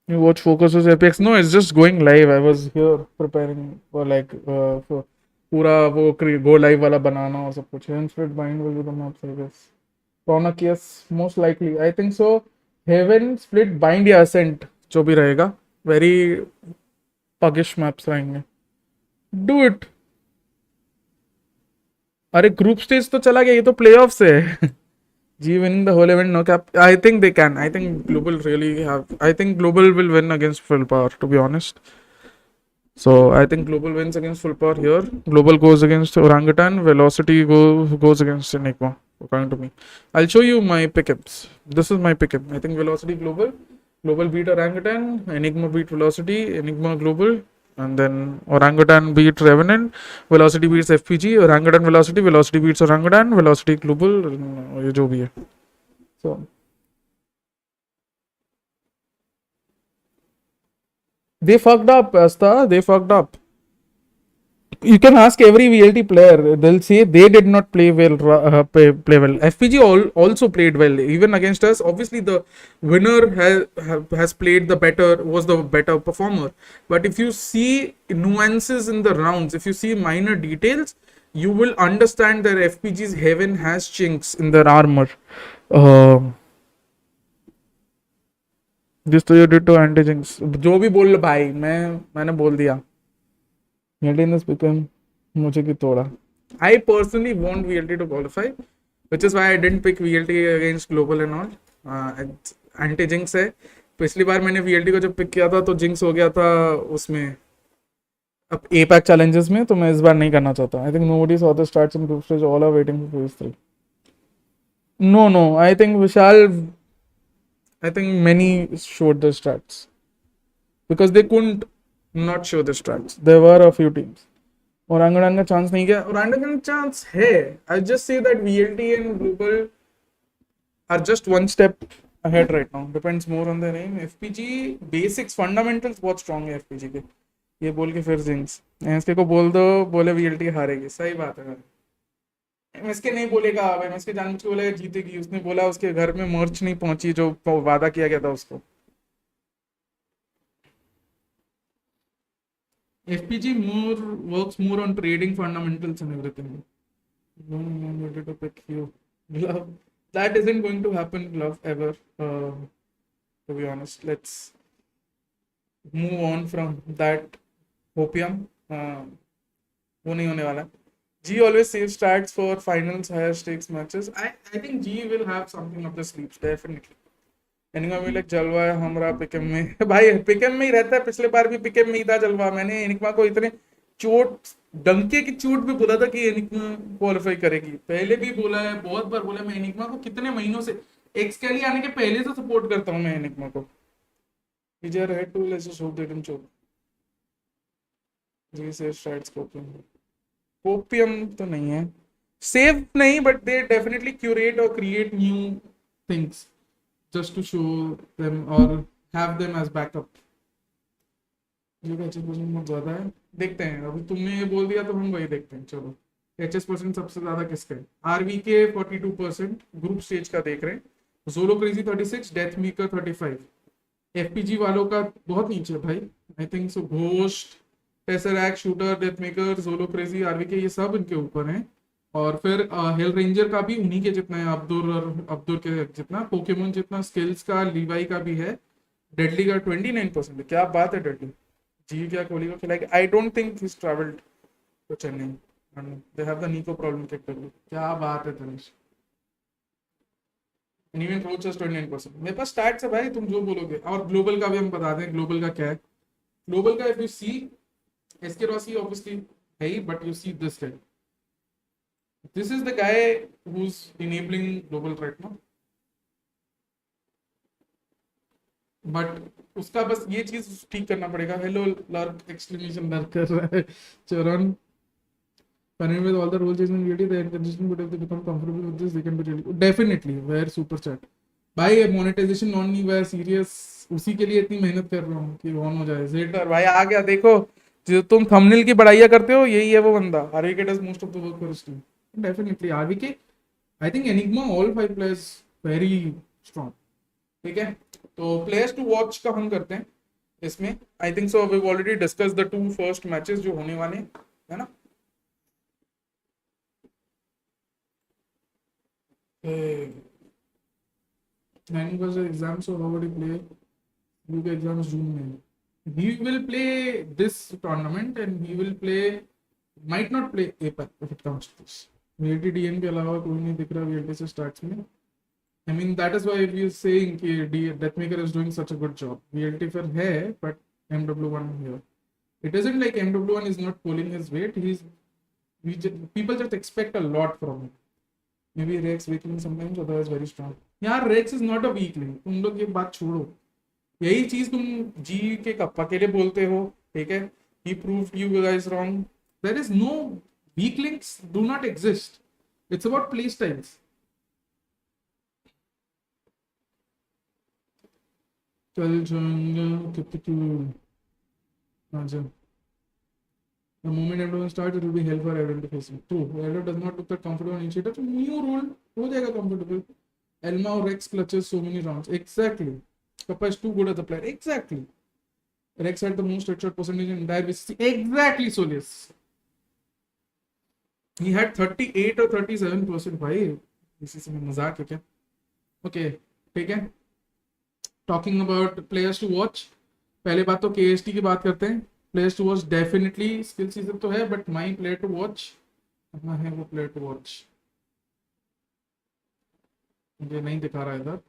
You watch Focus's Apex? No, it's just going live. I was here preparing for like for पूरा वो go live वाला बनाना और सब कुछ. Heaven Split Bind will be the maps, I guess. Ronak, yes, most likely. I think so. Heaven Split Bind या Ascent जो भी रहेगा. Very puggish maps रहेंगे. Do it. अरे ग्रुप स्टेज तो चला गया, ये तो प्लेऑफ्स है. G winning the whole event, no cap. I think they can. I think global really have. I think global will win against full power, to be honest. So I think global wins against full power here. Global goes against Orangutan. Velocity goes against Enigma, according to me. I'll show you my pickups. This is my pickup. I think Velocity global. Global beat Orangutan. Enigma beat Velocity. Enigma global. And then Orangutan beat Revenant. Velocity beats FPG. Orangutan Velocity. Velocity beats Orangutan. Velocity global. ये जो भी है. So they fucked up, Asta. They fucked up. You can ask every VLT player. They'll say they did not play well. Play well. FPG also played well, even against us. Obviously, the winner has played the better. Was the better performer. But if you see nuances in the rounds, if you see minor details, you will understand that FPG's heaven has chinks in their armor. This to you did to anti-jinx. जो भी बोल भाई मैंने बोल दिया. VLT became मुझे की तोड़ा. I personally want VLT to qualify, which is why I didn't pick VLT against global and all. Anti-jinx है. पिछली बार मैंने VLT को जब पिक किया था तो jinx हो गया था उसमें अब APAC challenges में, तो मैं इस बार नहीं करना चाहता. I think nobody saw the starts in group stage. All are waiting for phase 3. No. I think Vishal. I think many showed the stats because they couldn't not show the stats. There were a few teams. Orangutan का chance नहीं गया, orangutan chance है. I just say that VLT and global are just one step ahead right now. Depends more on their aim. FPG basics fundamentals बहुत strong है FPG के. ये बोल के फिर जिंक्स एमएसके को बोल दो, बोले वीएलटी हारेगी. सही बात है. एमएसके नहीं बोलेगा, अब एमएसके जानबूझ के बोलेगा जीतेगी. उसने बोला उसके घर में मर्च नहीं पहुंची जो वादा किया गया था उसको. FPG more works more on trading fundamentals and everything. Don't know to pick you. Glove. That isn't going to happen, Glove, ever. To be honest, let's move on from that hopium. वो नहीं होने वाला. G always saves stats for finals, higher stakes matches. I think G will have something up the sleeves, definitely. Enigma में like जलवा है हमारा पिकएम में. भाई पिकएम में ही रहता है, पिछले बार भी पिकएम में ही था जलवा. मैंने एनिग्मा को इतने चोट, डंके की चोट भी बोला था कि एनिग्मा क्वालिफाई करेगी. पहले भी बोला है, बहुत बार बोला. मैं एनिग्मा को कितने महीनों से, एक्स के लिए आने के पहले से सपोर्ट करता हूँ मैं एनिग्मा को. Vijay head to let's just hope they don't choke. जी से स्ट्राइड्स कोपियम तो नहीं है, सेव नहीं, बट दे डेफिनेटली क्यूरेट और create new things just to show them or have them as backup. जो एचएस परसेंट बहुत ज्यादा है. देखते हैं, अभी तुमने ये बोल दिया तो हम वही देखते हैं. चलो एचएस परसेंट सबसे ज्यादा किसका है? आरवी के 42% ग्रुप स्टेज का देख रहे हैं. Jolo Crazy 36, Death Maker 35. FPG वालों का बहुत नीचे भाई. I think so Ghost, Tesseract, Shooter, Death Maker, Jolo Crazy, RVK ये सब इनके ऊपर हैं. और फिर हेल रेंजर का भी उन्हीं के जितना है, अब्दुल के जितना, पोकेमोन जितना, स्किल्स का लीवाई का भी है. डेडली का 29%. क्या बात है डेडली. जी क्या कोहली को खिलाएगा. I don't think his travelled to Chennai and they have the Niko problem K W. क्या बात है तनिष. इवन रोच 29%. मेरे पास स्टैट्स है भाई, तुम जो बोलोगे. और ग्लोबल का भी हम बता दें, ग्लोबल का क्या है. ग्लोबल का if you see, SK Rossi obviously है ही, but you see this guy. This is the guy who's enabling global right now. But उसका बस ये चीज ठीक करना पड़ेगा. हेलो लर्क एक्सक्लेमेशन लर्क कर रहा है चरण. Currently with all the role changes in reality, they are consistent, but if they become comfortable with this, they can be really definitely where super chat. भाई मोनेटाइजेशन ऑन नहीं हुआ है, serious. उसी के लिए इतनी मेहनत कर रहा हूँ कि ऑन हो जाए. जेटर भाई आ गया. देखो जो तुम थंबनेल की बढ़ाइया करते हो, यही है वो बंदा. RVK does most of the work for his team. Definitely RVK. I think Enigma all 5 players very strong. ठीक है, तो प्लेयर्स टू वॉच का हम करते हैं इसमें. I think so we already discuss the 2 first matches जो होने वाले हैं, है ना. Nine was exam, so how would you play. UK exams June में. he will play this tournament and he will play, might not play APAC if it comes to this. VLTDN के अलावा कोई नहीं दिख रहा VLT से starts में. I mean that is why we are saying कि Deathmaker is doing such a good job. VLT फिर है but MW1 here. It isn't like MW1 is not pulling his weight. People just expect a lot from him. Maybe Rex weakling sometimes, otherwise very strong. यार Rex is not a weakling. तुम लोग ये बात छोड़ो. यही चीज तुम जी के कप्पा के लिए बोलते हो. ठीक है, he proved you guys wrong. There is no weak links, do not exist. It's about play styles. चल जाएंगे कितने. अच्छा, the moment everyone starts, it will be hell for everyone to face. True, Elder does not look that comfortable on initiator. So new role हो जाएगा comfortable. Elma or Rex clutches so many rounds. Exactly. Kappa is too good as a player. Exactly. Rex had the most headshot percentage in entire VCT. Exactly, Solis. He had 38 or 37%. भाई VCT में मजाक है क्या? Okay, ठीक है. Talking about players to watch. पहले बात तो KST की बात करते हैं. Players to watch definitely skill season तो है, but my player to watch कहाँ है वो player to watch? मुझे नहीं दिखा रहा है इधर.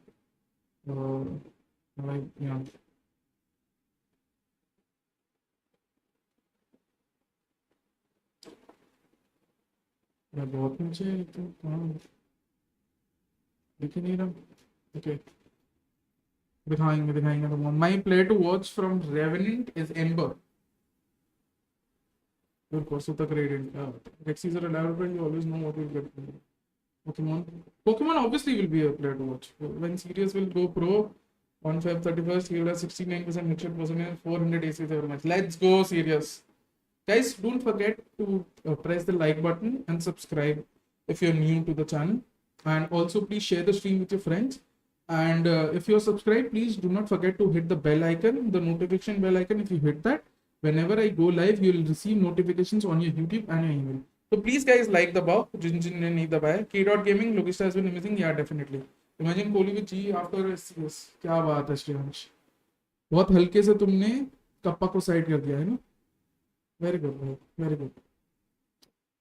यहाँ बहुत नीचे तो दिख ही नहीं रहा. ओके, दिखाएंगे तो my player to watch from Revenant is Ember. Suta gradient. Rexy is a reliable, you always know what you'll get. Pokemon obviously will be a player to watch. When Sirius will go pro on Feb 31st, he will have 69% hit rate percentage, 400 ACs every match. Let's go, Sirius. Guys, don't forget to press the like button and subscribe if you're new to the channel. And also, please share the stream with your friends. And if you're subscribed, please do not forget to hit the bell icon, the notification bell icon. If you hit that, whenever I go live, you will receive notifications on your YouTube and your email. So please, guys, like the bow. Jin ne nahi dabaya. K.Gaming, Logie has been amazing. Yeah, definitely. Imagine Kohli with G after SCS. क्या बात है श्रेयांश. बहुत हल्के से तुमने kappa को side कर दिया है ना. Very good, भाई. Very good.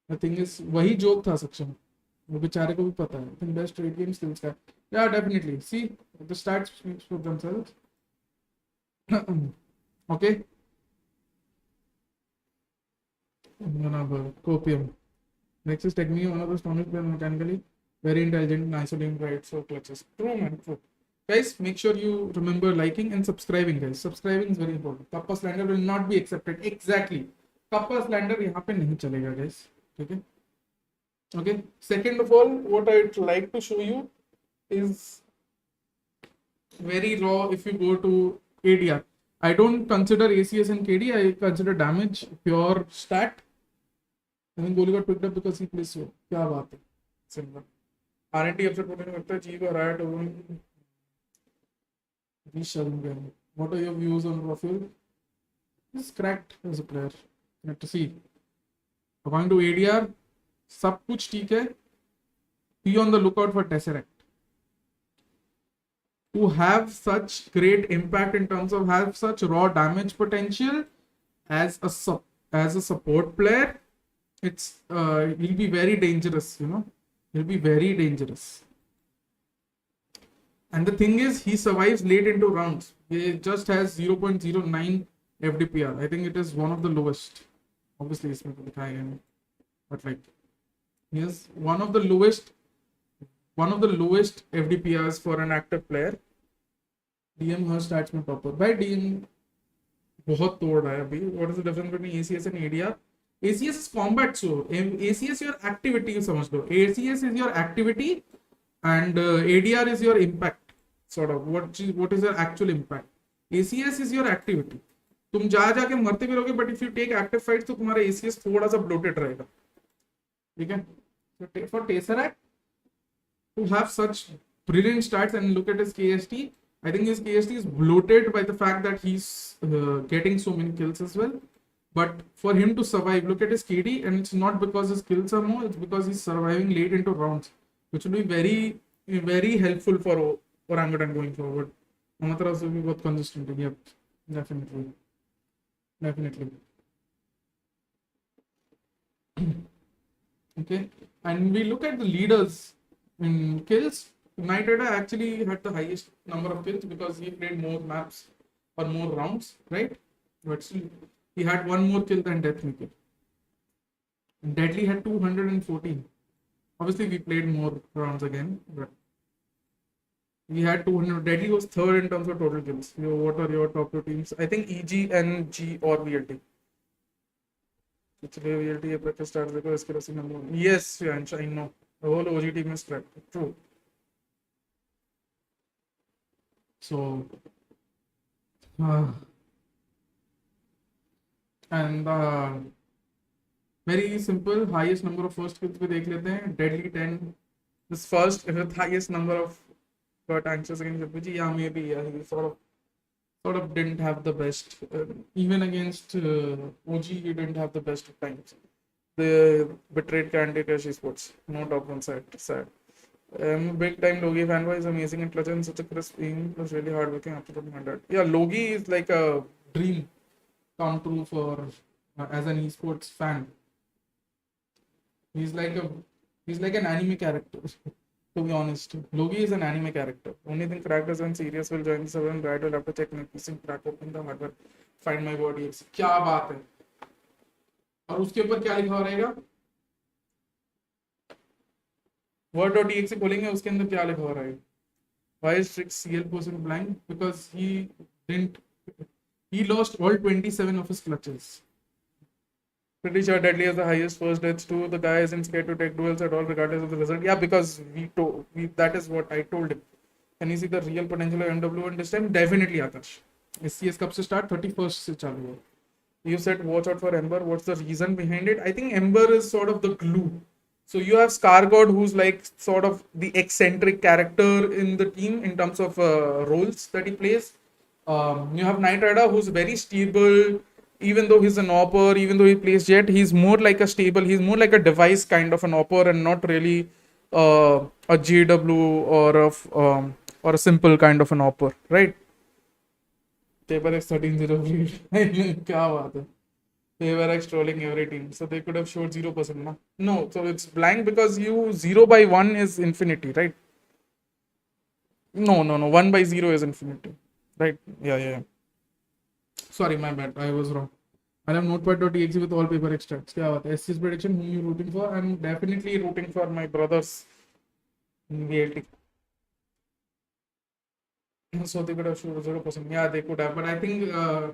The thing is, वही जोक था सक्षम. वो बेचारे को भी पता है. I think best trade game skills का. Yeah, definitely. See, the stats speak for themselves. Okay. Copium. Next is Technique, one of the strongest players mechanically. Very intelligent and isolating right, so clutches. True, man. True. Guys, make sure you remember liking and subscribing, guys. Subscribing is very important. Kappa slander will not be accepted. Exactly. Kappa slander यहाँ पे नहीं चलेगा, guys. Okay. Okay. Second of all, what I'd like to show you is very raw. If you go to ADR, I don't consider ACS and KD. I consider damage pure stat. I think goalie got picked up because he plays slow. क्या बात है? Simple. RNT upset होने लगता है. G को riot over. What are your views on Rafael? He's cracked as a player. Let to see. According to ADR, सब कुछ ठीक है. Be on the lookout for Tesseract. To have such great impact in terms of have such raw damage potential as a support player, it's he'll be very dangerous. You know, he'll be very dangerous. And the thing is, he survives late into rounds. He just has 0.09 FDPR. I think it is one of the lowest. Obviously, it's not high, but like he has one of the lowest FDPRs for an active player. DM her stats में topper. By DM बहुत तोड़ रहा है अभी. What is the difference between ACS and ADR? ACS is combat, so ACS your activity, you समझ लो. ACS is your activity and ADR is your impact. Sort of what is your actual impact? ACS is your activity. तुम जाके मरते भी रहोगे, but if you take active fights तो तुम्हारा ACS थोड़ा सा bloated रहेगा. ठीक है? So for Tesseract to have such brilliant stats and look at his KST, I think his KST is bloated by the fact that he's getting so many kills as well. But for him to survive, look at his KD, and it's not because his kills are more, it's because he's surviving late into rounds, which will be very, very helpful for Orangutan going forward. Amatra also be both consistent. Yep, definitely. Definitely. Okay, and we look at the leaders in kills. United actually had the highest number of kills because he played more maps or more rounds, right? But still, he had one more kill than Deathmaker. Deadly had 214. Obviously, we played more rounds again, but we had 200. Deadly was third in terms of total kills. What are your top two teams? I think EG, NG, or VLT. Actually, VLT APAC starts because SCS number one. Yes, I know. The whole OG team is cracked. True. So, and very simple, highest number of first kills we देख लेते हैं. Deadly 10. This first with highest number of got anxious against FPG. Yeah, maybe he sort of didn't have the best. Even against OG, he didn't have the best of times. The betrayed candidate Skyesports. No top one side. Sad. Big time Logie fanboy is amazing and clutch and such a crisp team. Was really hard working up to 100. Yeah, Logie is like a dream come true for as an esports fan. He's like an anime character. To be honest, Logie is an anime character. Only thing cracked is when Sirius will join the server and Riot will have to check my PC, crack open the hardware, find my body. क्या बात है? और उसके ऊपर क्या लिखा रहेगा? Word.exe खोलेंगे उसके अंदर क्या लिखा हो रहा है? Why is strict CL person blank? Because he lost all 27 of his clutches. Pretty sure Deadly has the highest first deaths too. The guy isn't scared to take duels at all, regardless of the result. Yeah, because that is what I told him. Can you see the real potential of MW this time? Definitely, Akash. SCS कब से start 31st से चालू हुआ. You said watch out for Ember. What's the reason behind it? I think Ember is sort of the glue. So you have Scargod, who's like sort of the eccentric character in the team in terms of roles that he plays. You have Knight Rider, who's very stable. Even though he's an opper, even though he plays Jet, he's more like a stable. He's more like a device kind of an opper, and not really a JW or a simple kind of an opper, right? Paper X 13-0 lead. क्या बात है? They were like trolling every team, so they could have showed 0%. No, so it's blank because you 0/1 is infinity, right? No. 1/0 is infinity, right? Yeah. Sorry, my bad. I was wrong. I have notepad.exe with all paper extracts. क्या बात है? SCS prediction, whom you rooting for? I'm definitely rooting for my brothers in VLT. So they could have showed 0%. Yeah, they could have, but I think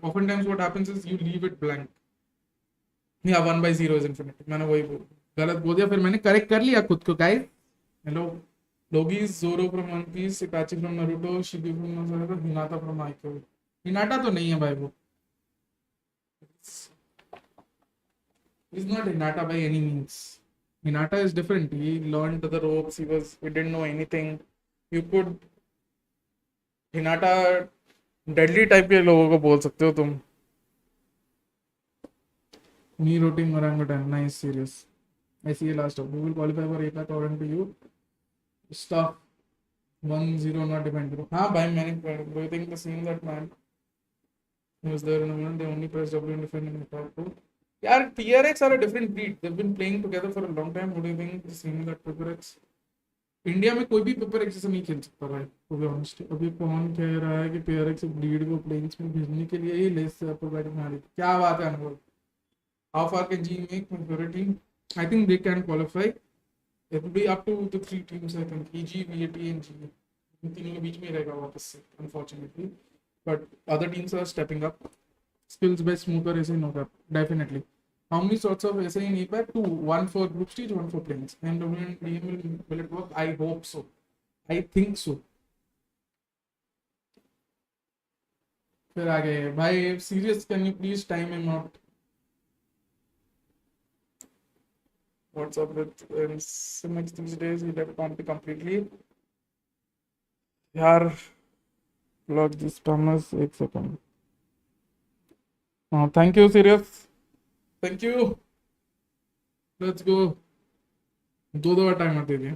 oftentimes what happens is you leave it blank. Yeah, 1/0 is infinity. मैंने वही गलत बोल दिया, फिर मैंने correct कर लिया खुद को. Guys, hello. Logie, Zoro from One Piece, Itachi from Naruto, Shigi from Naruto, Hinata from Aiko. Hinata तो नहीं है भाई वो. He's not Hinata by any means. Hinata is different. He learned the ropes. He didn't know anything. You could Hinata deadly type के लोगों को बोल सकते हो तुम. Me rooting Orangutan. Nice, serious. I see you last up. Who will qualify for APAC according to you? Stuff. 1-0 not dependable. हाँ भाई मैंने do you think the scene that man who was there in the moment they only press W and defend in the top two? यार PRX are a different breed. They've been playing together for a long time. What do you think the scene that PRX? India में कोई भी PRX से नहीं खेल सकता भाई. To be honest. अभी कौन कह रहा है कि PRX ब्रीड को प्लेन्स में भेजने के लिए ही लेस से अपर बैटिंग आ रही? क्या बात है अनुभव? How far can G make with your team? I think they can qualify. It will be up to the 3 teams, I think. EG, VAT, and G. इन तीनों के बीच में रहेगा वापस से, unfortunately. But other teams are stepping up. Skills based smoker ऐसे ही होगा, definitely. How many sorts of ऐसे in APAC? 2. 1 for group stage, 1 for planes. And will it work? I hope so. I think so. फिर आगे भाई serious, can you please time him out? What's up with Simex these days? He left comp completely. यार log this Thomas 1 second. Oh, thank you, serious. Thank you. Let's go. दो timer दे दिया.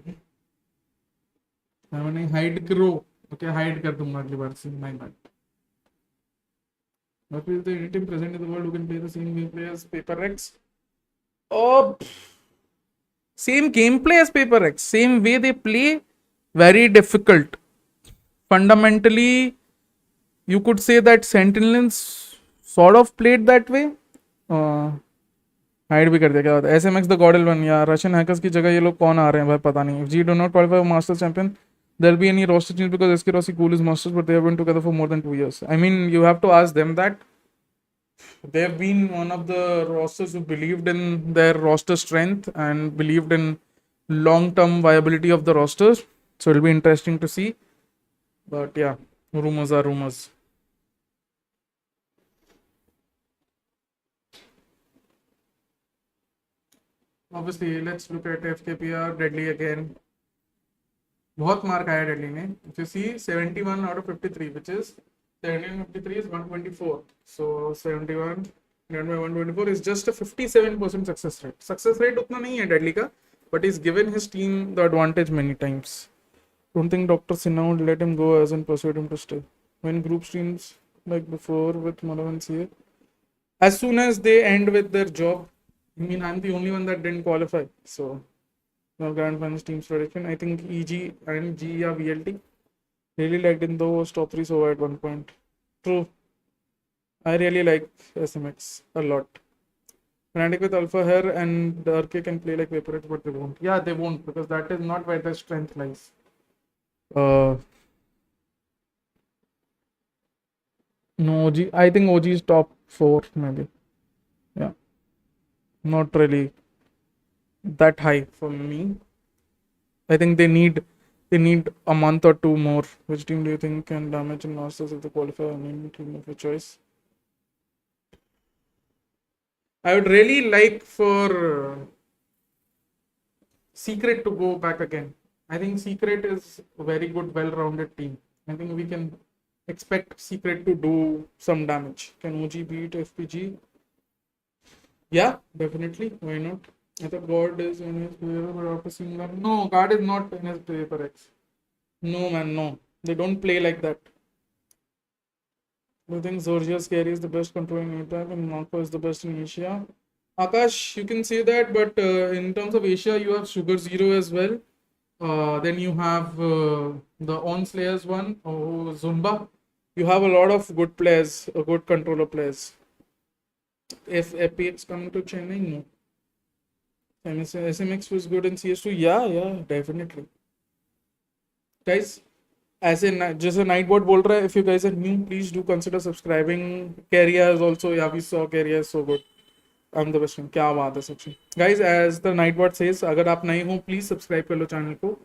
मैंने hide करो. Okay, hide कर दूंगा अगली बार से. My bad. What is the team present in the world who can play the same gameplay as Paper X? Oh. Same gameplay as Paper X, same way they play, very difficult. Fundamentally, you could say that Sentinels sort of played that way. Hide भी कर दिया. क्या होता है? SMX the गॉडल one या Russian hackers की जगह ये लोग कौन आ रहे हैं भाई पता नहीं. If G do not qualify for Masters Champion, there'll be any roster change because SK Rossi cool is Masters, but they have been together for more than 2 years. I mean, you have to ask them that. They've been one of the rosters who believed in their roster strength and believed in long-term viability of the rosters. So it'll be interesting to see. But yeah, rumors are rumors. Obviously, let's look at FKPR. Deadly again. बहुत मार खाया deadly ने. If you see 71 out of 53, which is 1753 is 124. So 71 divided by 124 is just a 57% success rate. Success rate उतना नहीं है deadly का, but he's given his team the advantage many times. Don't think Dr. Sinha would let him go as in persuade him to stay. When group streams like before with Malav and CA, as soon as they end with their job, I mean, I'm the only one that didn't qualify. So, no grand finals team's prediction. I think EG and G or VLT really liked in those top 3 so at one point. True. I really like SMX a lot. Fnatic with Alpha Hair and the RK can play like Vaporite, but they won't. Yeah, they won't because that is not where their strength lies. No, OG. I think OG is top 4 maybe. Yeah. not really that high for me. I think they need a month or two more. Which team do you think can damage in Masters if they qualify? I mean, team of your choice. I would really like for Secret to go back again. I think Secret is a very good, well-rounded team. I think we can expect Secret to do some damage. Can OG beat FPG? Yeah, definitely. Why not? I thought God is in his favor, but after seeing that, no, God is not in his favor. X. No, man, no. They don't play like that. Do you think Zorgia's carry is the best controlling APAC and Marco is the best in Asia? Akash, you can say that, but in terms of Asia, you have Sugar Zero as well. Then you have the On Slayers one, Zumba. You have a lot of good players, good controller players. If FPX coming to Chennai, no. SMX was good in CS2. Yeah, definitely. Guys, as in just a Nightbot बोल रहा है, if you guys are new, please do consider subscribing. Carrier is also, yeah, we saw Carrier is so good. I'm the best one. क्या बात है सच्ची. Guys, as the Nightbot says, अगर आप नए हो, please subscribe कर लो channel को.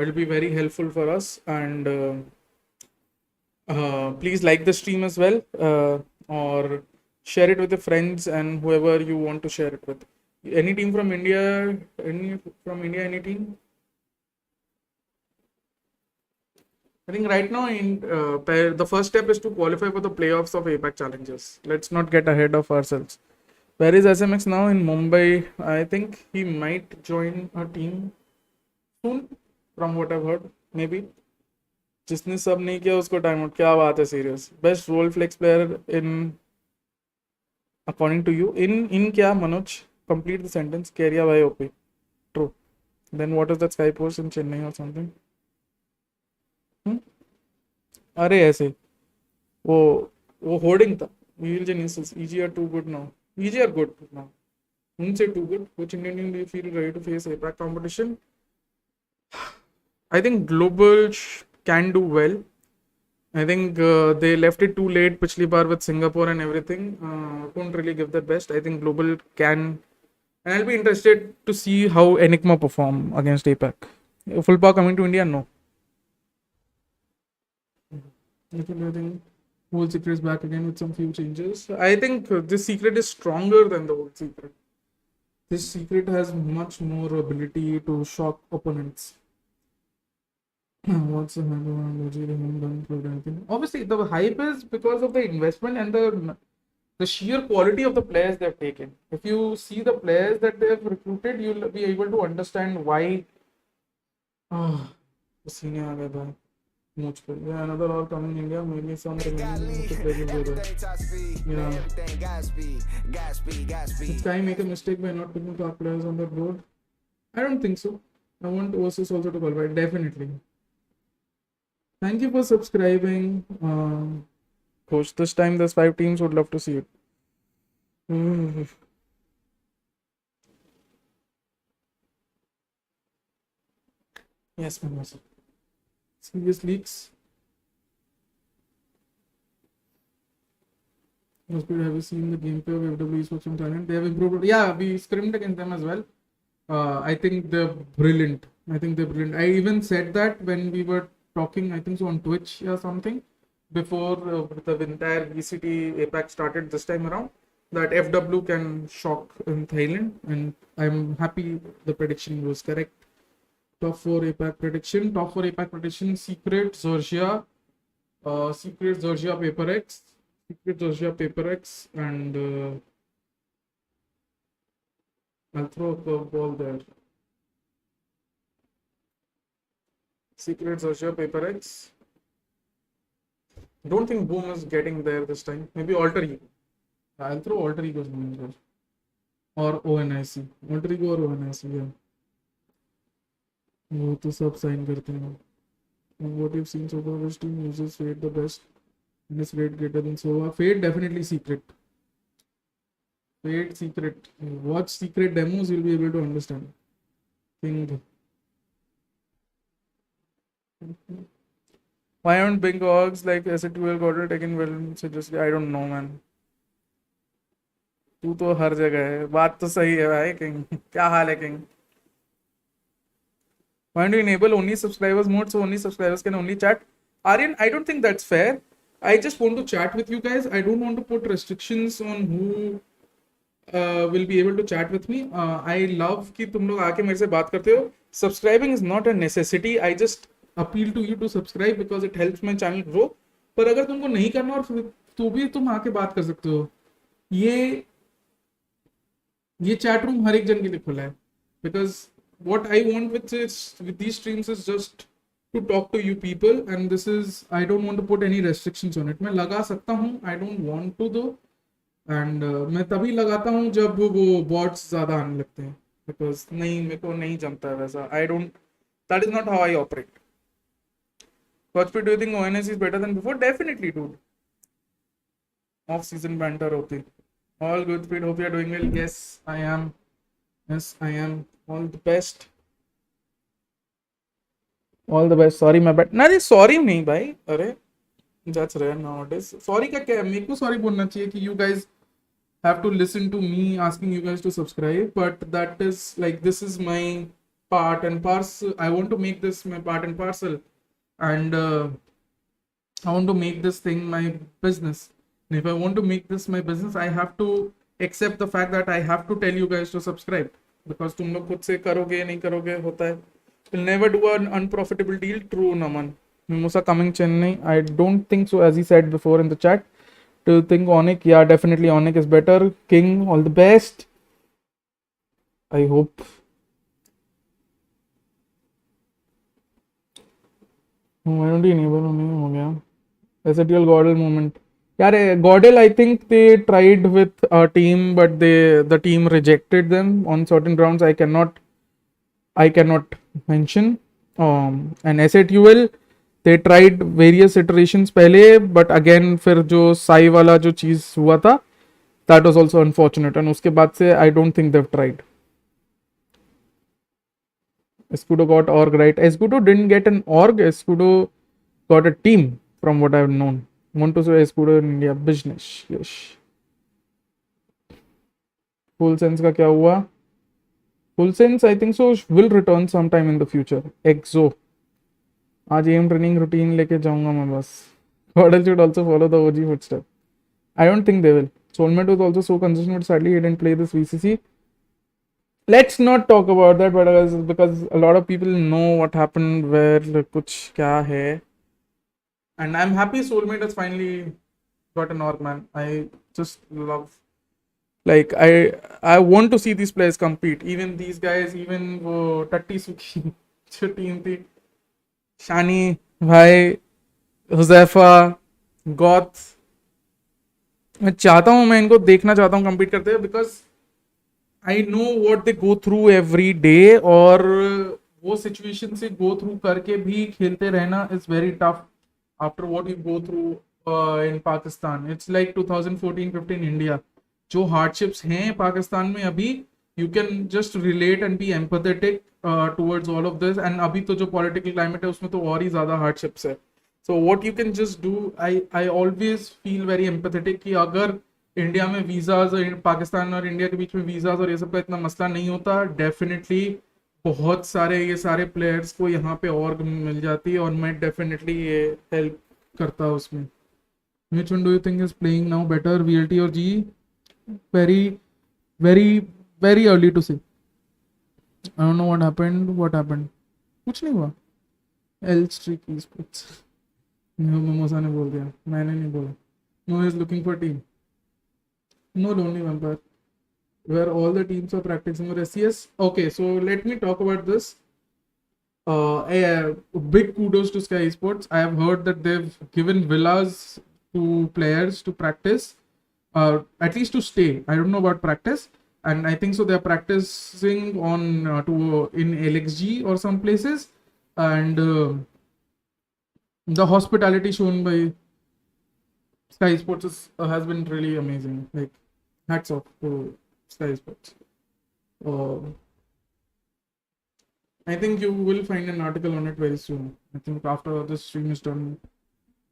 It'll be very helpful for us, and please like the stream as well, or share it with your friends and whoever you want to share it with. Any team from India? Any team? I think right now the first step is to qualify for the playoffs of APAC Challengers. Let's not get ahead of ourselves. Where is SMX now? In Mumbai. I think he might join a team soon, from what I've heard. Maybe. जिसने सब नहीं किया उसको time out. क्या बात है, serious. Best role flex player in according to you in क्या Manoj? Complete the sentence. Carried by OP. True. Then what is that Skyesports in Chennai और समथिंग? अरे ऐसे वो होर्डिंग था. EG are too good now. EG are good now. Wouldn't say too good. Which Indian team do you feel ready to face APAC competition? I think Global can do well. I think they left it too late पिछली बार with Singapore and everything. Couldn't really give their best. I think Global can, and I'll be interested to see how Enigma perform against APAC. Full power coming to India? No. I think Whole Secret is back again with some few changes. I think this Secret is stronger than the Whole Secret. This Secret has much more ability to shock opponents. What's the hype around Logie? They haven't done proved anything. Obviously, the hype is because of the investment and the sheer quality of the players they've taken. If you see the players that they've recruited, you'll be able to understand why. Senior आ गया भाई. Yeah, another all coming in India. Maybe some to Prelude. Yeah. Did Sky make a mistake by not putting top players on the board? I don't think so. I want Oasis also to qualify. Definitely. Thank you for subscribing. Coach, this time there's 5 teams. Would love to see it. Yes, man. Serious leaks. Have you seen the gameplay of FW Esports in Thailand? They have improved. Yeah, we scrimmed against them as well. I think they're brilliant. I even said that when we were talking, I think so on Twitch or something, before the entire VCT APAC started this time around, that FW can shock in Thailand, and I'm happy the prediction was correct. Top 4 APAC prediction. Secret, Zorgia, Paper X. And I'll throw a curveball there. Secret, Zorgia, Paper X. Don't think Boom is getting there this time. Maybe Alter Ego. I'll throw Alter Ego's name there. Or ONIC. Alter Ego or ONIC, yeah. वो तो सब sign करते हैं. What you've seen so far, which team uses Fate the best? And is Fate greater than Sova? Fate definitely Secret. Watch Secret demos, you'll be able to understand. Think. Why aren't big orgs like SATL got it taken well? I don't know, man. तू तो हर जगह है, बात तो सही है भाई king. क्या हाल है king? Why do you enable only subscribers mode so only subscribers can only chat? Aryan, I don't think that's fair. I just want to chat with you guys. I don't want to put restrictions on who will be able to chat with me. I love कि तुम लोग आके मेरे से बात करते हो. Subscribing is not a necessity. I just appeal to you to subscribe because it helps my channel grow. पर अगर तुमको नहीं करना और तो भी तुम आके बात कर सकते हो. ये चैट रूम हर एक जन के लिए खुला है. Because what I want with these streams is just to talk to you people, and this is, I don't want to put any restrictions on it. मैं लगा सकता हूँ, I don't want to though, and मैं तभी लगाता हूँ जब वो bots ज़्यादा आने लगते हैं, because नहीं, मेरे को नहीं जमता है वैसा. I don't, that is not how I operate. Godspeed, do you think ONS is better than before? Definitely, dude. Off season banter होती. All good, Speed. Hope you are doing well. Yes, I am. Yes, I am. All the best. All the best. Sorry, my bad. नहीं, sorry नहीं भाई. अरे, that's rare nowadays. Sorry का क्या है? मेरे को sorry बोलना चाहिए कि you guys have to listen to me asking you guys to subscribe. But that is like, this is my part and parcel. I want to make this my part and parcel, and I want to make this thing my business. And if I want to make this my business, I have to accept the fact that I have to tell you guys to subscribe. Because तुम लोग खुद से करोगे नहीं करोगे होता है. Will never do an unprofitable deal. True, Naman. Mimosa coming Chennai. I don't think so, as he said before in the chat. Do you think Onyx? Yeah, definitely Onyx is better. King, all the best. I hope. Why don't you enable me? हो गया. SATL Gordel moment. यार Gordel, I think they tried with a team, but the team rejected them on certain grounds. I cannot mention. And SATUL, they tried various iterations पहले, but again फिर जो साई वाला जो चीज हुआ था, that was also unfortunate. And उसके बाद से I don't think they've tried. Escudo got org right. Escudo didn't get an org. Escudo got a team, from what I've known. Want to say Escudo in India business. Yes. Full sense का क्या हुआ? Full sense, I think so, will return sometime in the future. Exo. आज aim training routine लेके जाऊंगा मैं बस. Gordel should also follow the OG footstep. I don't think they will. Soulmate was also so consistent, but sadly he didn't play this VCC. Let's not talk about that, but because a lot of people know what happened where कुछ क्या है. And I'm happy Soulmate has finally got an org, man. I just love, like, I want to see these players compete. Even these guys, even वो टट्टी सुखी जो team थी, शानी भाई, Huzaifa, goth, मैं चाहता हूँ, मैं इनको देखना चाहता हूँ compete करते हुए, because I know what they go through every day, और वो सिचुएशन से go through करके भी खेलते रहना is very tough after what you go through in Pakistan. It's like 2014-15 India. जो hardships हैं पाकिस्तान में अभी, you can just relate and be empathetic towards all of this. And अभी तो जो political climate है उसमें तो और ही ज़्यादा hardships है. So what you can just do, I always feel very empathetic कि अगर इंडिया में वीज़ाज, पाकिस्तान और इंडिया के बीच में वीज़ाज और ये सब का इतना मसला नहीं होता, डेफिनेटली बहुत सारे ये सारे प्लेयर्स को यहाँ पे और मिल जाती है, और मैं डेफिनेटली ये हेल्प करता उसमें. Which one do you think is playing now better, VLT or GE? Very, very, very early to say. I don't know what happened. What happened? कुछ नहीं हुआ. L streak esports. Mimosa ने बोल दिया, मैंने नहीं बोला. No is looking for team. No lonely vampire. Where all the teams are practicing for SCS. Okay, so let me talk about this. Big kudos to Skyesports. I have heard that they've given villas to players to practice, at least to stay. I don't know about practice, and I think so they're practicing on in LXG or some places, and the hospitality shown by Skyesports has been really amazing. Like, hats off to Skyesports. I think you will find an article on it very soon. I think after this stream is done.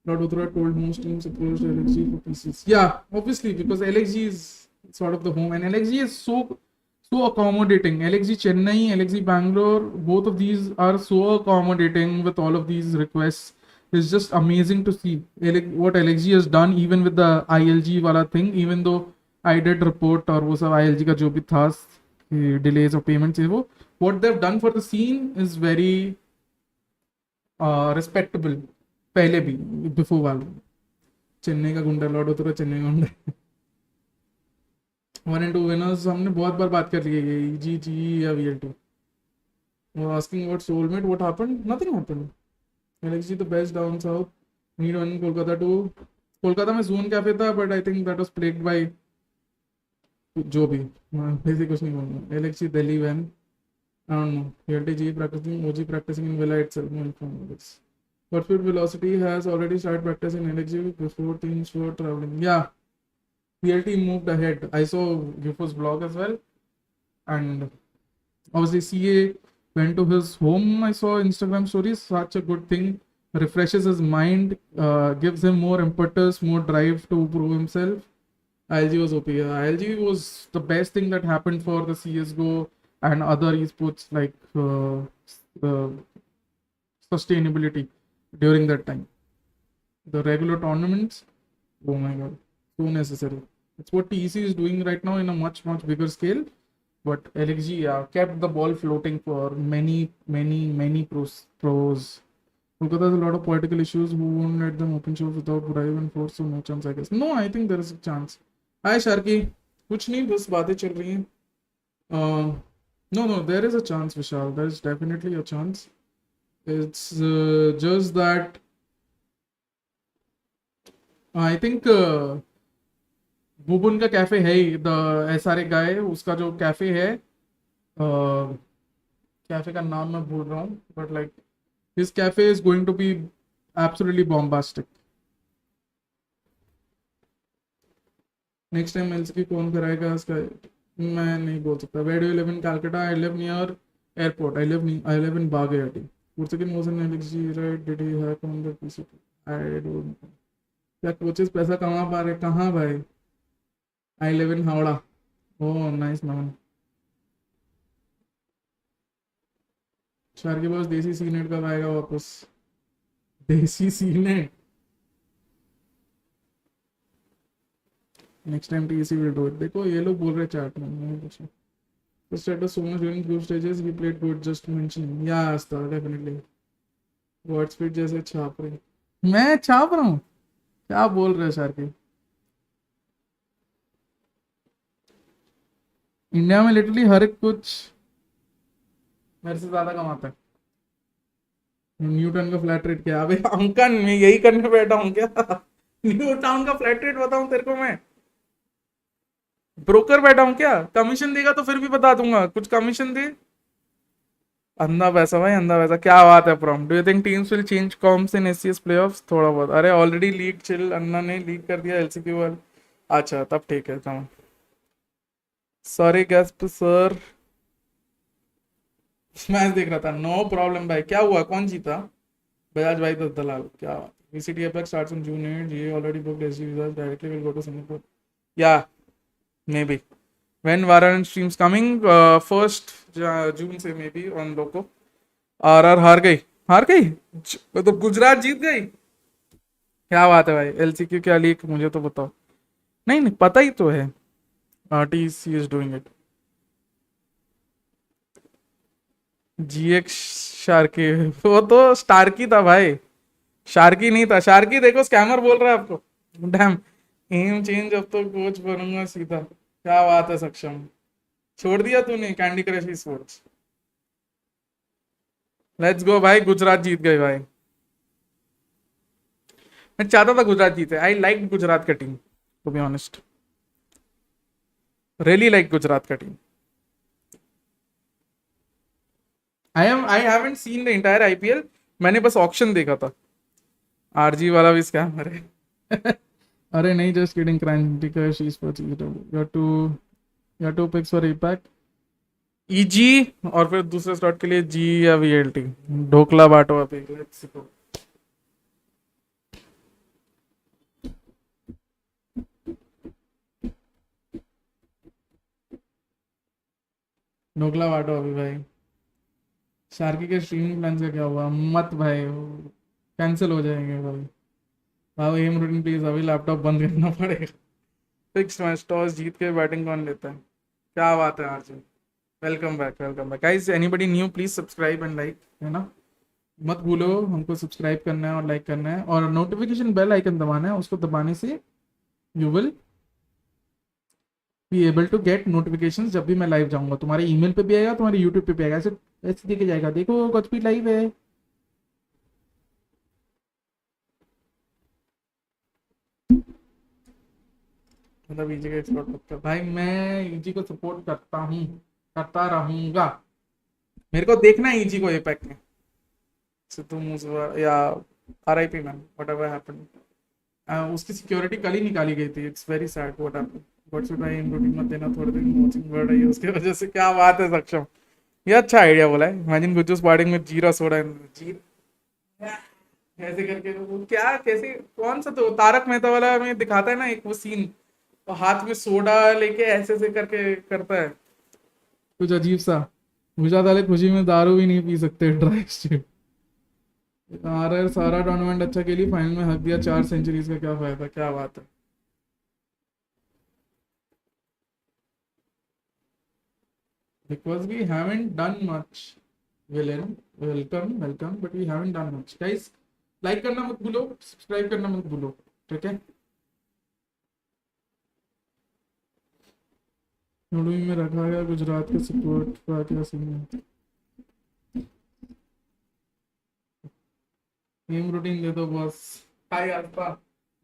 Lord Uthra told most teams approached LXG for PCs. Yeah, obviously, because LXG is sort of the home, and LXG is so accommodating. LXG Chennai, LXG Bangalore, both of these are so accommodating with all of these requests. It's just amazing to see what LXG has done, even with the ILG wala thing. Even though I did report और वो सब ILG का जो भी था delays of payments है वो, what they've done for the scene is very respectable. पहले भी before वाला चेन्नई का गुंडा लॉर्ड होता रहा, चेन्नई का गुंडा 1 and 2 winners हमने बहुत बार बात कर ली है, ये जी या VL2. Asking about soulmate, what happened? Nothing happened. LXG the best down south. Need one Kolkata too. Kolkata में जोन कैफे था, but I think that was plagued by जो भी, बेसिक कुछ नहीं बोलूंगा. LXG Delhi van, I don't know. LTG practicing, OG practicing in Villa itself. No inform this. Godspeed Velocity has already started practicing LXG before teams were traveling. Yeah, VLT moved ahead. I saw Gifo's blog as well, and obviously CA went to his home. I saw Instagram stories. Such a good thing. Refreshes his mind, gives him more impetus, more drive to prove himself. ILG was OP. ILG was the best thing that happened for the CSGO and other esports, like sustainability during that time. The regular tournaments, oh my god, so necessary. It's what TEC is doing right now in a much bigger scale. But LXG kept the ball floating for many pros. Kolkata has a lot of political issues. Who won't let them open shows without bribe and force? So no chance, I guess. No, I think there is a chance. Hi Sharky. कुछ नहीं, बस बातें चल रही हैं. No, there is a chance, Vishal. There is definitely a chance. It's just that I think बुबुन का cafe है ही, the SRA गाय, उसका जो कैफे है, कैफे का नाम मैं भूल रहा हूँ, but like his cafe is going to be absolutely bombastic. Next time LCQ कौन कराएगा इसका मैं नहीं बोल सकता. Where do you live in Calcutta? I live near airport. I live in Bagayati. Kursakin was in LXG, right? Did he hack on the PC? I don't know. क्या coaches पैसा कमा पा रहे कहाँ भाई? I live in Howrah. Oh, nice man. शार के पास देसी सीनेट कब आएगा वापस? देसी senate next time TEC will do it. देखो ये लोग बोल रहे चैट में कुछ. The status so much during group stages, we played good, just mentioning. Yeah, Asta, definitely. Godspeed जैसे छाप रहे. मैं छाप रहा हूँ? क्या बोल रहे शार के? इंडिया में लिटरली हर एक कुछ मेरे से ज्यादा कमाता है. न्यूटन का फ्लैट रेट क्या? अबे अंकन मैं यही करने बैठा हूँ क्या? न्यूटन का फ्लैट रेट बताऊं तेरे को? मैं ब्रोकर बैठा हूँ क्या? कमीशन देगा तो फिर भी बता दूंगा. कुछ कमीशन दे. अंधा पैसा भाई, अंधा पैसा. क्या बात है prom. Do you think teams will change comms in SCS playoffs? थोड़ा बहुत. अरे ऑलरेडी लीग चिल अन्ना ने लीग कर दिया LCQ वाल. अच्छा तब ठीक है. तमाम. सॉरी गेस्ट सर, मैच देख रहा था. नो प्रॉब्लम भाई. क्या हुआ? कौन जीता? बजाज भाई तो दलाल. क्या बात. VCT APAC starts on June 8. GA already booked SG visas, directly will go to Singapore. Yeah, maybe. When Valorant streams coming? 1st June से maybe on Loco. RR हार गई. तो गुजरात जीत गई. क्या बात है भाई. LCQ क्या लीक मुझे तो बताओ. नहीं पता ही तो है. TEC is doing it. GX Sharky, वो तो स्टार्की था भाई, शार्की नहीं था. शार्की देखो स्कैमर बोल रहा है आपको. डैम एम चेंज, अब तो कोच बनूंगा सीधा. क्या बात है सक्षम. छोड़ दिया तूने candy crush sports. Let's go भाई. गुजरात जीत गए भाई. मैं चाहता था गुजरात जीते. आई लाइक गुजरात का team to be honest. Really like Gujarat का team. I haven't seen the entire IPL. मैंने बस ऑक्शन देखा था. RG वाला भी स्कैमर है. अरे नहीं, just kidding. Skyesports you have two picks for APAC. EG और फिर दूसरे स्लॉट के लिए G या VLT. ढोकला बांटो अभी. Let's go. ढोकला बांटो अभी भाई। शार्की के स्ट्रीमिंग प्लान का क्या हुआ? मत भाई, कैंसिल हो जाएंगे भाई। भाई एम रूटीन प्लीज, अभी लैपटॉप बंद करना पड़ेगा। फिक्स मैच, टॉस जीत के बैटिंग कौन लेता है? क्या बात है Arjun, welcome back, welcome back guys. Anybody new please subscribe and like, है ना? मत भूलो हमको सब्सक्राइब करना है और लाइक करना है, और नोटिफिकेशन बेल आइकन दबाना है। उसको दबाने से you will be able to get notifications जब भी मैं लाइव जाऊंगा। तुम्हारे ईमेल पे भी आएगा, तुम्हारे यूट्यूब पे भी आएगा, ऐसे ऐसे दिखे जाएगा, देखो गॉडस्पीड लाइव है। मतलब ईजी का सपोर्ट करता भाई, मैं ईजी को सपोर्ट करता हूँ, करता रहूंगा। मेरे को देखना है ईजी को एपैक में। सिद्धू मूसेवाला या आरआईपी मैन, व्हाटएवर हैपेंड। उसकी सिक्योरिटी कल ही निकाली गई थी। It's very sad what happened. What should I improving मत देना, थोड़े दिन वॉचिंग बढ़ रही है उसकी वजह से। क्या बात है सक्षम, ये अच्छा आइडिया बोला है। इमेजिन गुज्जू स्टार्टिंग में जीरा सोडा जी ऐसे करके। वो क्या कैसे, कौन सा तो तारक मेहता वाला में दिखाता है ना एक वो सीन, तो हाथ में सोडा लेके ऐसे ऐसे करके करता है कुछ अजीब सा। मुझे वाले खुशी में दारू भी नहीं पी सकते, ड्राई स्टेट। आरआर सारा टूर्नामेंट अच्छा खेली, फाइनल में हक दिया 4 सेंचुरीज का, क्या फायदा? क्या बात है। Because we haven't done much, Villain. Welcome, but we haven't done much. Guys, like करना मत भूलो, सब्सक्राइब करना मत भूलो, ठीक है? नोडवी में रखा गया गुजरात के सपोर्ट का क्या सीन है? गेम रूटीन दे दो बस। हाय अल्फा,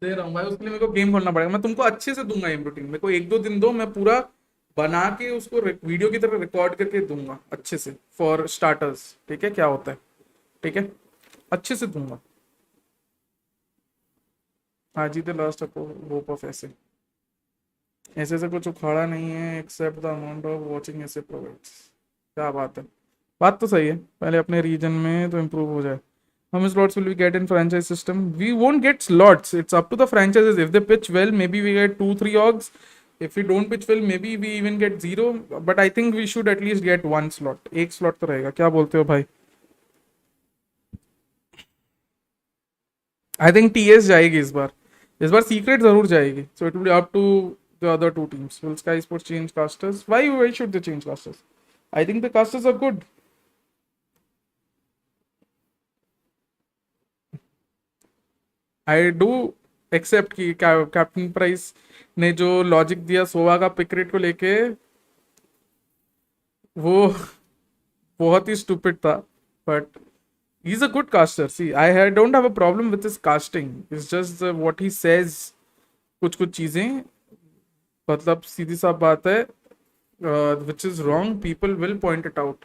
दे रहा हूँ भाई। उसके लिए मेरे को गेम खोलना पड़ेगा। मैं तुमको अच्छे से दूंगा गेम रूटीन, मेरे को 1-2 दिन दो, मैं पूरा बना के उसको वीडियो की तरह रिकॉर्ड करके दूंगा अच्छे से, फॉर स्टार्टर्स। ठीक है, क्या होता है, ठीक है, अच्छे से दूंगा। आज ही द लास्ट होप ऑफ ऐसे ऐसे कुछ उखाड़ा नहीं है except the amount of watching ऐसे प्रोवाइड्स। क्या बात है, बात तो सही है। पहले अपने रीजन में तो इम्प्रूव हो जाए। How many slots will we get in franchise system? We won't get slots. It's up to the franchises. If they pitch well, maybe we get 2-3 orgs. If we don't pitch well, maybe we even get 0. But I think we should at least get 1 slot. एक slot तो रहेगा। क्या बोलते हो भाई? I think TS जाएगी इस बार। इस बार सीक्रेट जरूर जाएगी। So it will be up to the other 2 teams. Will Skyesports change casters? Why should they change casters? I think the casters are good. I do except कि Captain Price ने जो logic दिया सोवा का pick rate को लेके, वो बहुत ही स्टूपिड था। But he is a good caster. See I don't have a problem with his casting, it's just what he says. कुछ कुछ चीजें मतलब सीधी सा बात है, which is wrong, people will point it out.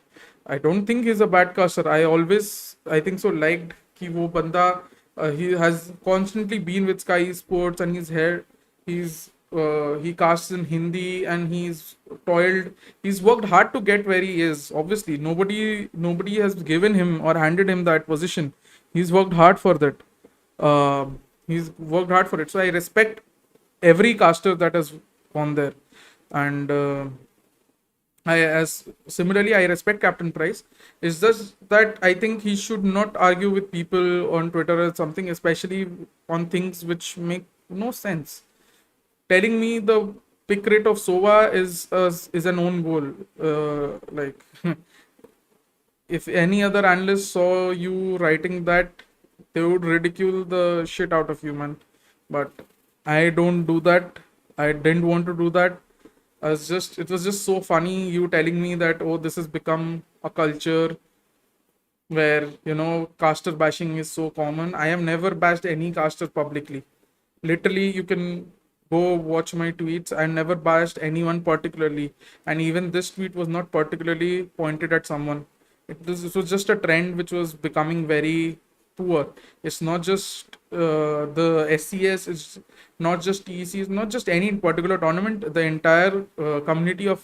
I don't think he's a bad caster. I think so liked कि वो बंदा he has constantly been with Sky Sports and he casts in Hindi and he's worked hard to get where he is. Obviously nobody has given him or handed him that position. He's worked hard for that. He's worked hard for it. So I respect every caster that has gone there. And similarly I respect Captain Price. It's just that I think he should not argue with people on Twitter or something, especially on things which make no sense. Telling me the pick rate of Sova is an own goal. Like if any other analyst saw you writing that, they would ridicule the shit out of you, man. But I don't do that. I didn't want to do that. It was just so funny you telling me that, oh, this has become a culture where, caster bashing is so common. I have never bashed any caster publicly. Literally, you can go watch my tweets. I never bashed anyone particularly. And even this tweet was not particularly pointed at someone. This was just a trend which was becoming very poor. It's not just the SCS, it's not just TEC, it's not just any particular tournament. The entire community of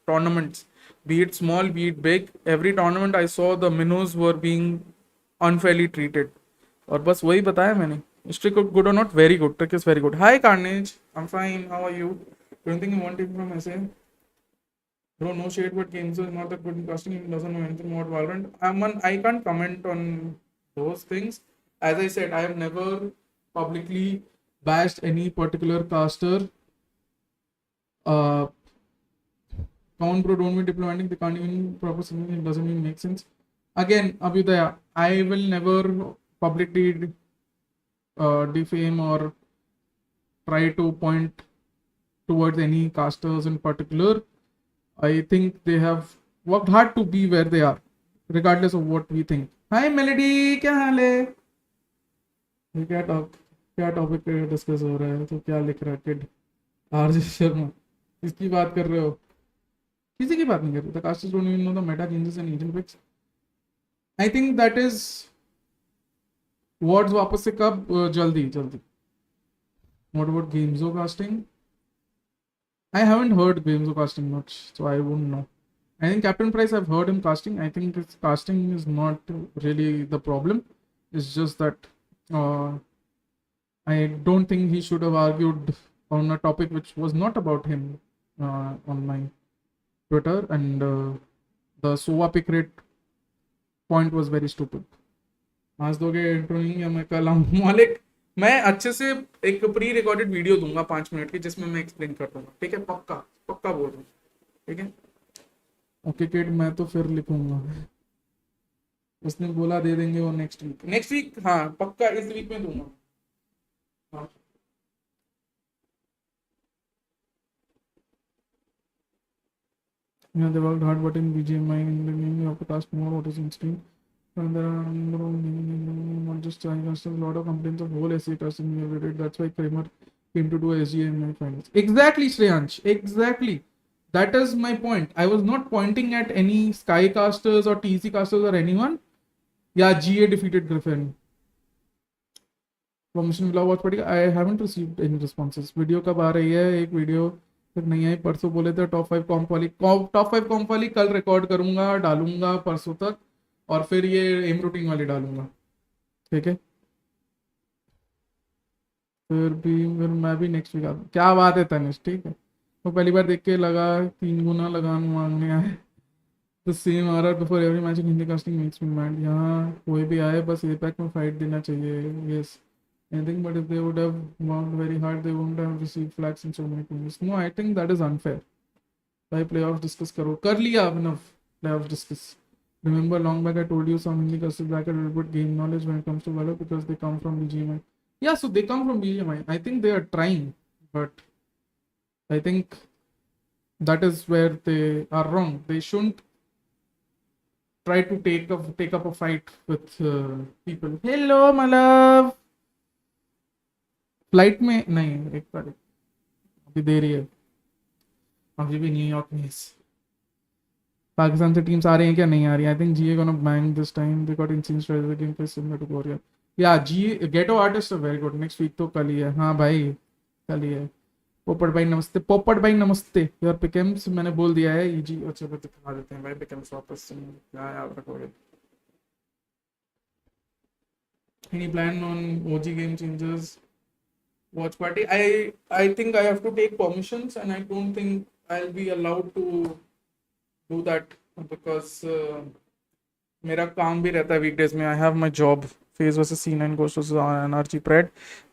tournaments, be it small, be it big, every tournament I saw the minnows were being unfairly treated. और बस वही बताया मैंने. Is trick good or not? Very good. Trick is very good. Hi Carnage, I'm fine. How are you? Don't think you want it from SA? Bro, no shade, but games is not that good in casting. He doesn't know anything about Valorant. I can't comment on those things. As I said, I have never publicly bashed any particular caster. Uh, Common Pro don't be diplomatic. They can't even proper something. It doesn't even make sense. Again, Abhyudaya, I will never publicly defame or try to point towards any casters in particular. I think they have worked hard to be where they are, regardless of what we think. Hi Melody, क्या हाल है? ये क्या topic पे discuss हो रहा है? तो क्या लिख रहा है किड? आरजे शर्मा, किसकी बात कर रहे हो? किसी की बात नहीं कर रहे. The casters don't even know the meta changes and agent picks. I think that is words वापस से कब जल्दी. What about games of casting? I haven't heard games of casting much, so I wouldn't know. I think Captain Price, I've heard him casting. I think his casting is not really the problem. It's just that I don't think he should have argued on a topic which was not about him on my Twitter, and the SOA pick rate point was very stupid. आज दोगे intro नहीं या मैं कल आऊँ मालिक. मैं अच्छे से एक प्री रिकॉर्डेड वीडियो दूंगा 5 मिनट की जिसमें मैं एक्सप्लेन कर दूंगा. ठीक है, पक्का बोल रहा हूँ. ठीक है, ओके किड, मैं तो फिर लिखूंगा. उसने बोला दे देंगे वो नेक्स्ट वीक. हाँ पक्का इस वीक में दूंगा. हाँ. Yeah, they worked hard, but in BGMI in the game you have to cast more what is in stream. And there are not just casters, a lot of complaints of whole SC casting every day. That's why Kramer came to do SGA in my finals. Exactly, Shreyansh. Exactly. That is my point. I was not pointing at any Sky casters or TC casters or anyone. Yeah, GA defeated Griffin. Permission will watch party. I haven't received any responses. Video कब आ रही है? एक video फिर नहीं आई. परसों बोले थे top 5 कॉम्प वाली कल रिकॉर्ड करूंगा, डालूंगा परसों तक, और फिर ये एम रूटीन वाली डालूंगा. ठीक है, फिर मैं भी नेक्स्ट वीक आता. क्या बात है तनिष. ठीक है, तो पहली बार देख के लगा 3 गुना लगान मांगने आए. तो सेम आ रहा है बिफोर एवरी मैच इन Hindi casting makes me mad. यहाँ कोई भी आए बस एपैक में फाइट देना चाहिए. Yes, anything, but if they would have worked very hard, they wouldn't have received flags in so many teams. No, I think that is unfair. By playoffs discuss karo. Kar liya enough playoffs discuss. Remember long back I told you some Hindi casters back at good game knowledge when it comes to Valor because they come from BGMI. Yeah, so they come from BGMI. I think they are trying, but I think that is where they are wrong. They shouldn't try to take up a fight with people. Hello, my love. Flight में नहीं, एक बार अभी दे रही है. अभी भी New York में. पाकिस्तान से टीम्स आ रही हैं क्या? नहीं आ रही. I think GA gonna bang this time. They got insane strategy game play similar to Korea. या GA ghetto artist are very good. Next week तो कल ही है. हाँ भाई कल ही है. पोपट भाई नमस्ते. पोपट भाई नमस्ते. योर पिकम्स मैंने बोल दिया है. ईजी अच्छा तो दिखा देते हैं भाई पिकम्स वापस. क्या याद रखोगे? Any plan on OG game changers watch party? I think I have to take permissions, and I don't think I'll be allowed to do that because मेरा काम भी रहता है weekdays में. I have my job. FaZe versus C9 goes to NRG Pred.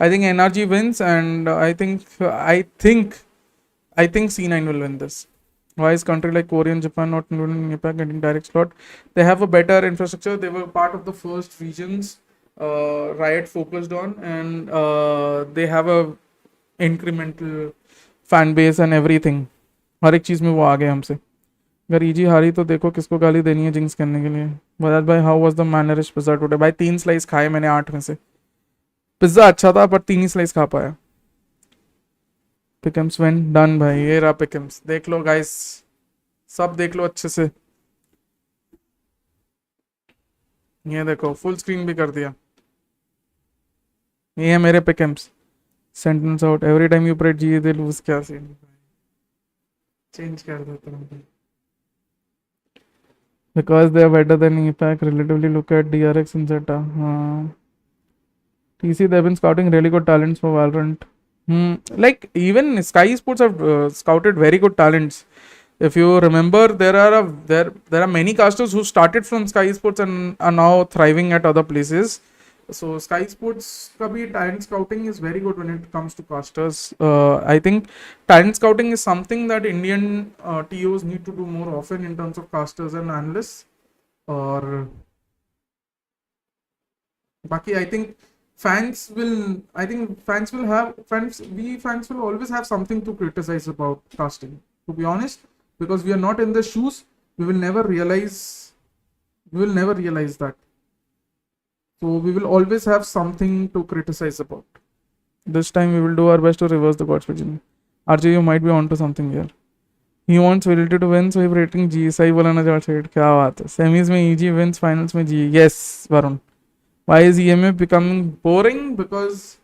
I think NRG wins, and I think C9 will win this. Why is country like Korea and Japan not included in APAC getting direct slot? They have a better infrastructure. They were part of the first regions Riot focused on, and they have a incremental fan base and everything. हर एक चीज में वो आगे हमसे. अगर easy हारी तो देखो किसको गाली देनी है जिंक्स करने के लिए. बजाज भाई हाउ वाज द मैनरिश पिज्जा टुडे? भाई 3 स्लाइस खाए मैंने 8 में से. पिज्जा अच्छा था पर 3 ही स्लाइस खा पाया. पिकम्स विन डन भाई. ये रहा पिकम्स. देख लो गाइस, सब देख लो अच्छे से. ये देखो फुल स्क्रीन भी कर दिया. ये है मेरे पिकम्स. Sentence out. Every time you प्रेड जी दे लूज. क्या सीन? चेंज कर देता हूँ. Because they are better than APAC, relatively look at DRX and Zeta. TC, they've been scouting really good talents for Valorant. Like even Skyesports have scouted very good talents. If you remember, there are many casters who started from Skyesports and are now thriving at other places. So Skyesports का भी talent scouting is very good when it comes to casters. I think talent scouting is something that Indian TOs need to do more often in terms of casters and analysts. Or Baki, I think fans will always have something to criticize about casting, to be honest, because we are not in the shoes. We will never realize that. So we will always have something to criticize about. This time we will do our best to reverse the Godspeed Jimmy. RJ, you might be onto something here. He wants Validity to win, so he rating G. सही बोला ना George head, क्या बात है. Semis में EG wins, finals में G. Yes, Varun. Why is EMA becoming boring? Because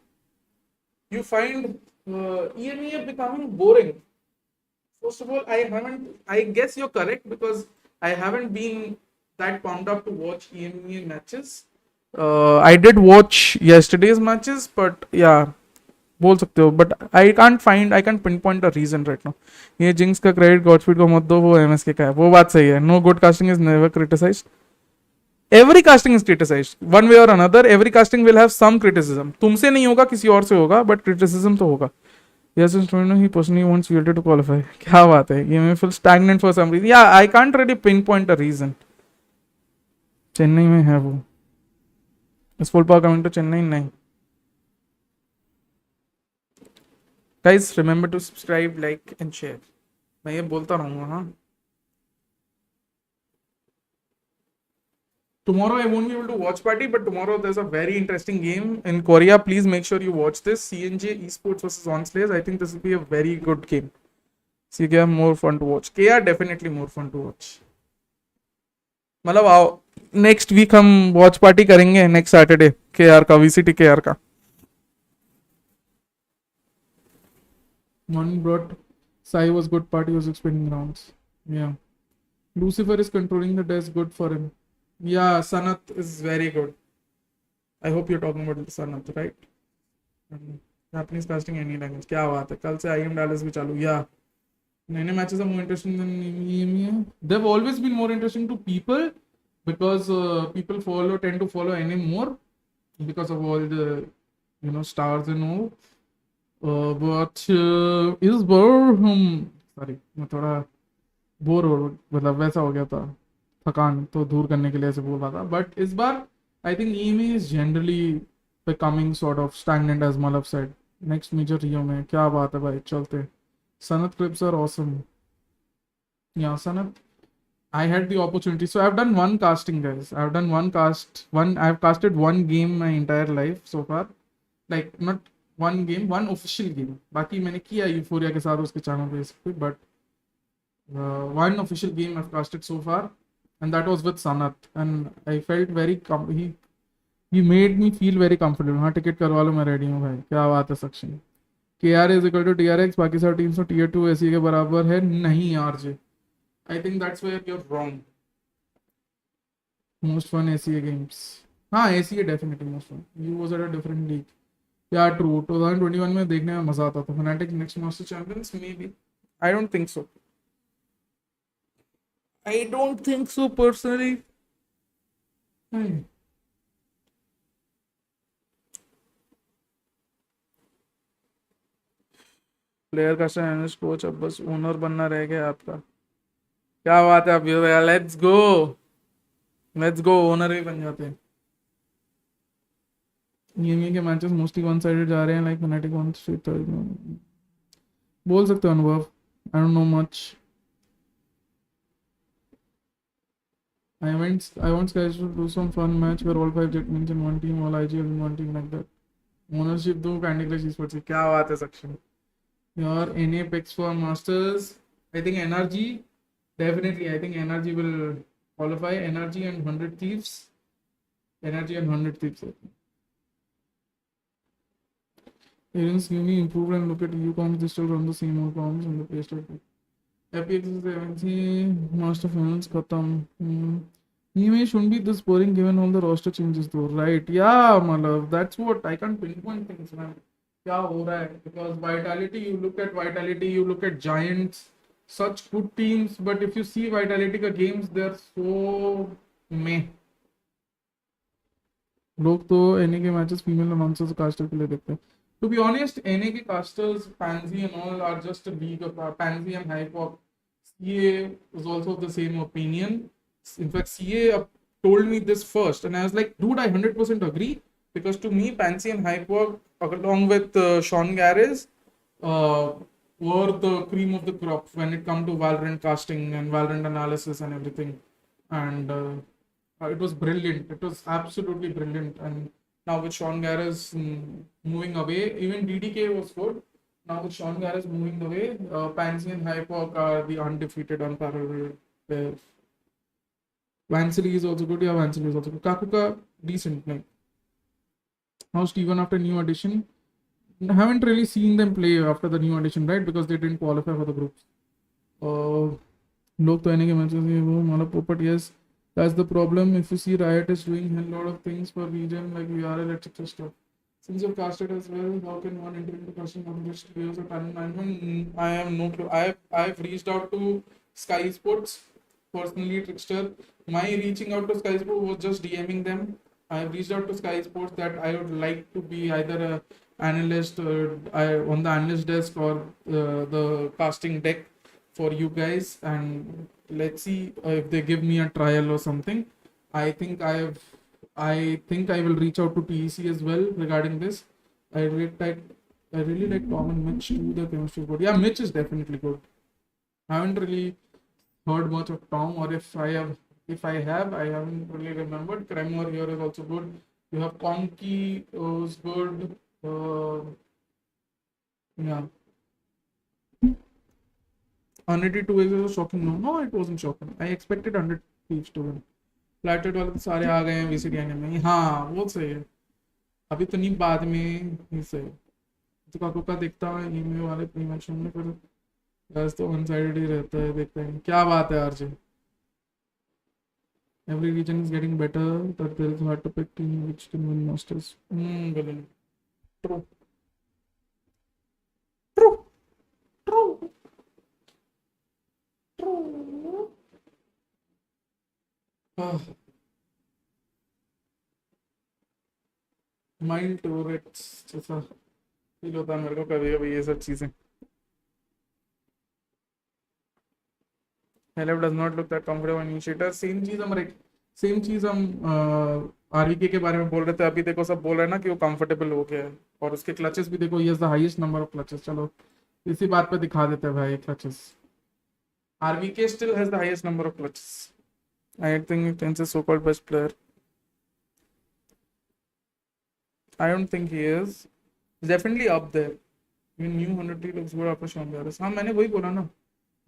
you find EMA becoming boring. First of all, I guess you're correct because I haven't been that pumped up to watch EMA matches. I did watch yesterday's matches, but yeah, बोल सकते हो. But I can't pinpoint a reason right now. ये jinx का credit godspeed को मत दो, वो MSK का है. वो बात सही है. No good casting is never criticized. Every casting is criticized one way or another. Every casting will have some criticism. तुमसे नहीं होगा, किसी और से होगा, but criticism तो होगा. Yes, he personally wants VLT to qualify. क्या बात है. ये may feel stagnant for some reason. Yeah, I can't really pinpoint a reason. Chennai में है वो. Is full power coming to Chennai? नहीं. Guys, remember to subscribe, like and share. मैं ये बोलता रहूँगा. हाँ. Tomorrow I won't be able to watch party, but tomorrow there's a very interesting game in Korea. Please make sure you watch this. CNJ Esports versus OnSlayers. I think this will be a very good game. CK more fun to watch. KR definitely more fun to watch. मतलब आओ next week हम watch party करेंगे next Saturday KR का VCT KR का. One brought Sai was good party was expecting rounds. Yeah. Lucifer is controlling the desk, good for him. Yeah, Sanat is very good. I hope you're talking about Sanat, right? Japanese casting any language. क्या बात है. कल से IM Dallas भी चालू. Yeah. Nine matches are more interesting than Emea. They've always been more interesting to people because people tend to follow NM more because of all the stars and all. But इस बार sorry मैं थोड़ा bore हो मतलब वैसा हो गया था, थकान तो दूर करने के लिए ऐसे बोल रहा था. बट इस बार I think EMA is generally becoming sort of stagnant as Malav said. Next major Rio में क्या बात है भाई, चलते. Sanat clips are awesome. Yeah, Sanat. I had the opportunity. So I've done one casting, guys. I've casted one game my entire life so far. Like not one game, one official game. बाकी मैंने किया euphoria के साथ उसके channel पे, but one official game I've casted so far, and that was with Sanat, and I felt very he made me feel very comfortable. हाँ ticket करवा लो, मैं रेडी हूँ भाई. क्या बात है सक्षम. KR is equal to TRX. बाकी सब टीम्स तो tier 2 ऐसी के बराबर है नहीं यार जी. I think that's where you're wrong. Most fun ACA games. हाँ ACA definitely most fun. You was at a different league. Yeah, true. 2021 में देखने में मजा आता था. Fnatic next Master Champions maybe. I don't think so. I don't think so personally. Player का analyst coach अब बस ओनर बनना रह गया आपका. क्या बात है. अब लेट्स गो ओनर ही बन जाते हैं. गेमिंग के मैचेस मोस्टली वन साइडेड जा रहे हैं, लाइक Fnatic 1-3 बोल सकते हो अनुभव. आई don't no much. I want guys to do some fun match where all 5 Jetmans in one team, all IGL in one team, like that. Ownership दो Candy Crush Esports की. क्या बात है सक्षम. Your NA picks for Masters. I think NRG definitely. I think NRG will qualify. NRG and 100 Thieves. Parents give me improved and look at UComs. They still run the same old comms on the Play Store. FPX is the MNC Master Finals khatam. Email shouldn't be this boring given all the roster changes though, right? Yeah, my love. That's what I can't pinpoint things, man. क्या हो रहा है? Because Vitality, you look at Giants, such good teams, but if you see Vitality का games, they're so meh. लोग तो NA के matches female announcers caster के लिए देखते हैं. To be honest, एनए के casters, Pansy and all are just a league of Pansy and Hypop. CA was also of the same opinion. In fact, CA told me this first, and I was like, dude, I 100% agree. Because to me, Pansy and Hypop, along with Sean Garris, were the cream of the crop when it come to Valorant casting and Valorant analysis and everything. And it was brilliant. It was absolutely brilliant. And now with Sean Garris moving away, even DDK was good. Now with Sean Garris moving away, Pansy and Hypok are the undefeated, unparalleled pairs. Vansily is also good. Yeah, Vansily is also good. Kakuka, decent. Like, now Steven after new addition. Haven't really seen them play after the new addition, right? Because they didn't qualify for the groups. लोग तो आने के matches ये वो मतलब पोपट yes. That's the problem. If you see Riot is doing a lot of things for region like VRL, etc. stuff. Since you've casted as well, how can one enter into casting on this videos of talent management? I have no clue. I've reached out to Skyesports, personally Trickster. My reaching out to Skyesports was just DMing them. I've reached out to Skyesports that I would like to be either a analyst or on the analyst desk or the casting deck for you guys, and let's see if they give me a trial or something. I think I will reach out to TEC as well regarding this. I really like Tom and Mitch too. The chemistry is good. Yeah, Mitch is definitely good. I haven't really heard much of Tom, or if I have, I haven't really remembered. Kremor here is also good. You have Conky who's good. Yeah. 182 is shocking. No, it wasn't shocking. I expected 100 Thieves to win. Flatted वाले तो सारे आ गए हैं VCT में. हाँ, वो सही है. अभी तो नहीं, बाद में ही सही. तो काकू का देखता है ईमेल वाले प्रीमेंशन में, फिर बस तो वन साइडेड ही रहता है. देखते हैं क्या बात है RJ. Every region is getting better. That there is hard to pick team which can win masters. Brilliant. True. Mind Tourette's जैसा फील होता है मेरे को कभी कभी ये सब चीजें. Hello does not look that comfortable initiator. Same चीज हम आरवीके के बारे में बोल रहे थे. अभी देखो सब बोल रहे हैं ना कि वो कंफर्टेबल हो गया है, और उसके क्लचेस भी देखो, ये is the highest number of clutches. चलो इसी बात पे दिखा देते हैं भाई clutches. RVK still has the highest number of clutches. I think Tense is so-called best player. I don't think he is. He's definitely up there. Even new 100 looks good after Sean Garris. हाँ, मैंने वही बोला ना.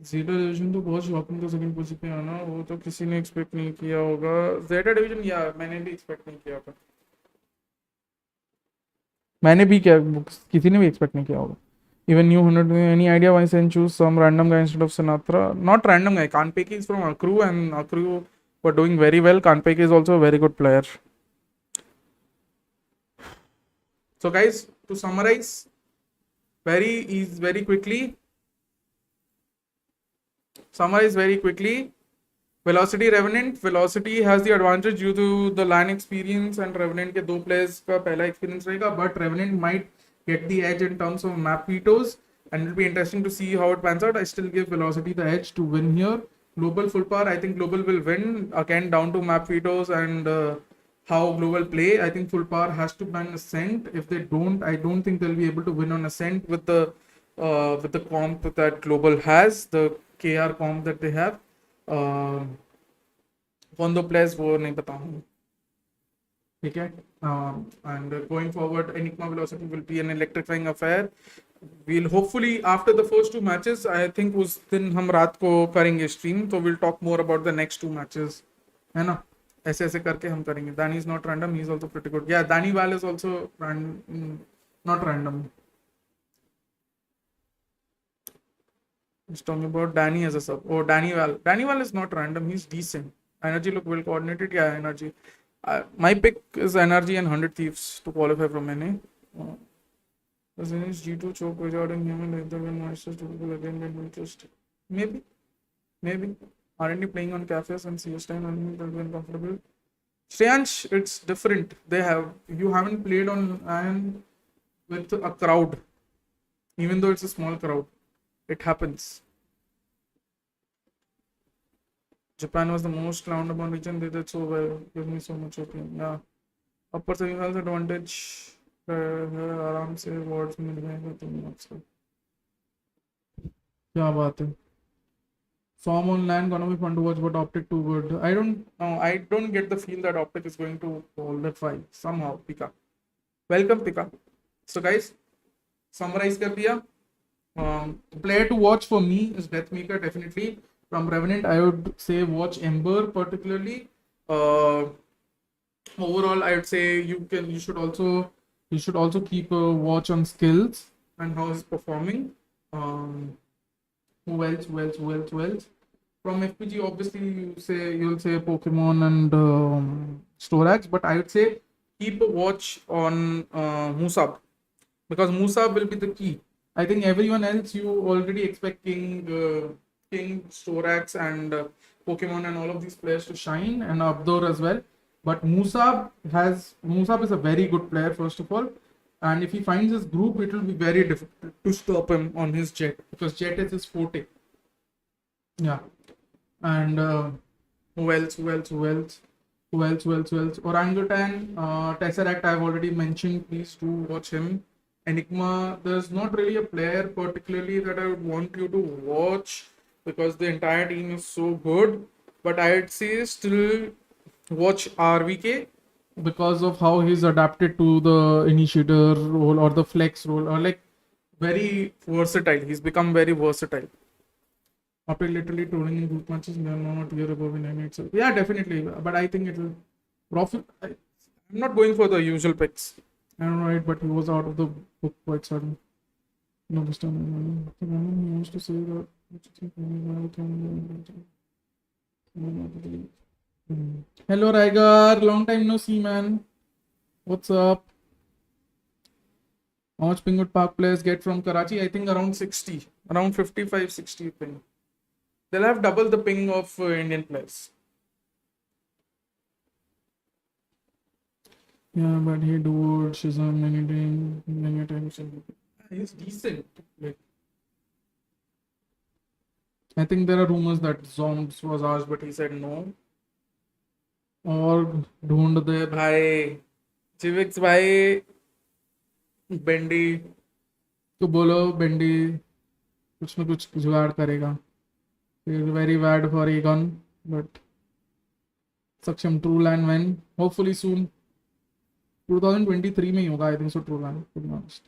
Zeta Division तो बहुत shocking, तो second position पे आना वो तो किसी ने एक्सपेक्ट नहीं किया होगा. Zeta Division या मैंने भी एक्सपेक्ट नहीं किया होगा. मैंने भी क्या, किसी ने भी एक्सपेक्ट नहीं किया होगा. Even new 100. Any idea why Sen choose some random guy instead of Sinatra? Not random guy. Kanpeki is from Akru, and Akru were doing very well. Kanpeki is also a very good player. So guys, to summarize very quickly. Velocity Revenant. Velocity has the advantage due to the LAN experience, and Revenant के दो players का पहला experience रहेगा. But Revenant might get the edge in terms of map vetoes, and it'll be interesting to see how it pans out. I still give Velocity the edge to win here. Global full power, I think Global will win again, down to map vetoes and how Global play. I think full power has to ban Ascent. If they don't, I don't think they'll be able to win on Ascent with the comp that Global has, the KR comp that they have. कौन दो players वो नहीं पता हूँ. ठीक है. And going forward, Enigma Velocity will be an electrifying affair. We'll hopefully, after the first two matches, I think उस दिन हम रात को करेंगे stream, तो we'll talk more about the next two matches, है ना. ऐसे ऐसे करके हम करेंगे. Danny is not random, he is also pretty good. Yeah, Danny Val is also not random. He's talking about Danny as a sub. Oh, Danny Val. Danny Val is not random, he's decent. Energy look well coordinated. Yeah, Energy. My pick is Energy and 100 Thieves to qualify from NA. As in G2 choke regarding him and later when Masters to people again get interest. maybe aren't you playing on cafes and CS time and they'll be uncomfortable? Shreyansh, it's different. You haven't played on and with a crowd, even though it's a small crowd. It happens. Japan was the most clowned upon region. They did so well. Gives me so much opinion. Yeah. Upper semifinals advantage. आराम से awards मिल जाएगा तुम आपको. क्या बात है. Form on land gonna be fun to watch, but Optic too good. I don't know. I don't get the feel that Optic is going to qualify somehow. Pika, welcome Pika. So guys, summarize कर दिया. Player to watch for me is Deathmaker definitely. From Revenant, I would say watch Ember particularly. Overall, I would say you should also keep a watch on skills and how he's performing. Who else? From FPG, obviously you'll say Pokemon and Storax, but I would say keep a watch on Musab, because Musab will be the key. I think everyone else you already expect King, Storax, and Pokemon and all of these players to shine, and Abdor as well. But Musab is a very good player, first of all. And if he finds his group, it will be very difficult to stop him on his jet, because jet is his forte. Yeah. And who else? Orangutan, Tesseract, I've already mentioned. Please do watch him. Enigma, there's not really a player particularly that I would want you to watch, because the entire team is so good. But I'd say still watch RVK, because of how he's adapted to the initiator role or the flex role, or like very versatile. He's become very versatile. After literally trolling in group matches, they are not here above in Emea itself. Yeah, definitely. But I think it will profit. I'm not going for the usual picks. I don't know, right? But he was out of the book quite sudden. No, this time he wants to say that. Hello, Raigar. Long time no see, man. What's up? How much ping would Park players get from Karachi? I think around 60. Around 55, 60 ping. They'll have double the ping of Indian players. Yeah, but he do Shazam many times. He's decent. Like, I think there are rumors that Zombs was asked, but he said no. और ढूंढ दे भाई, Civix भाई, बेंडी तो बोलो, बेंडी कुछ न कुछ जुगाड़ करेगा. Very bad for Egon, but Saksham Trueland when? Hopefully soon. 2023 में ही होगा, I think so. Trueland, to be honest.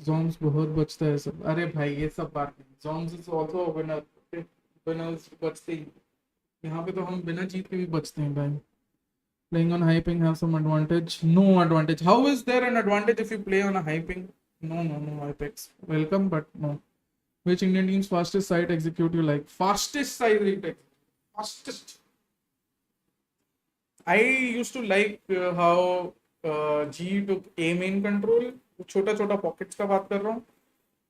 Zombs बहुत बचता है सब. अरे भाई ये सब बात नहीं. Zombs is also a winner. Winners बचते ही. यहाँ पे तो हम बिना जीत के भी बचते हैं भाई. Playing on high ping have some advantage? No advantage. How is there an advantage if you play on a high ping? No, Apex. Welcome, but no. Which Indian team's fastest site execute you like? Fastest site execute? Fastest. I used to like how G took A main control. छोटा pockets का बात कर रहा हूँ.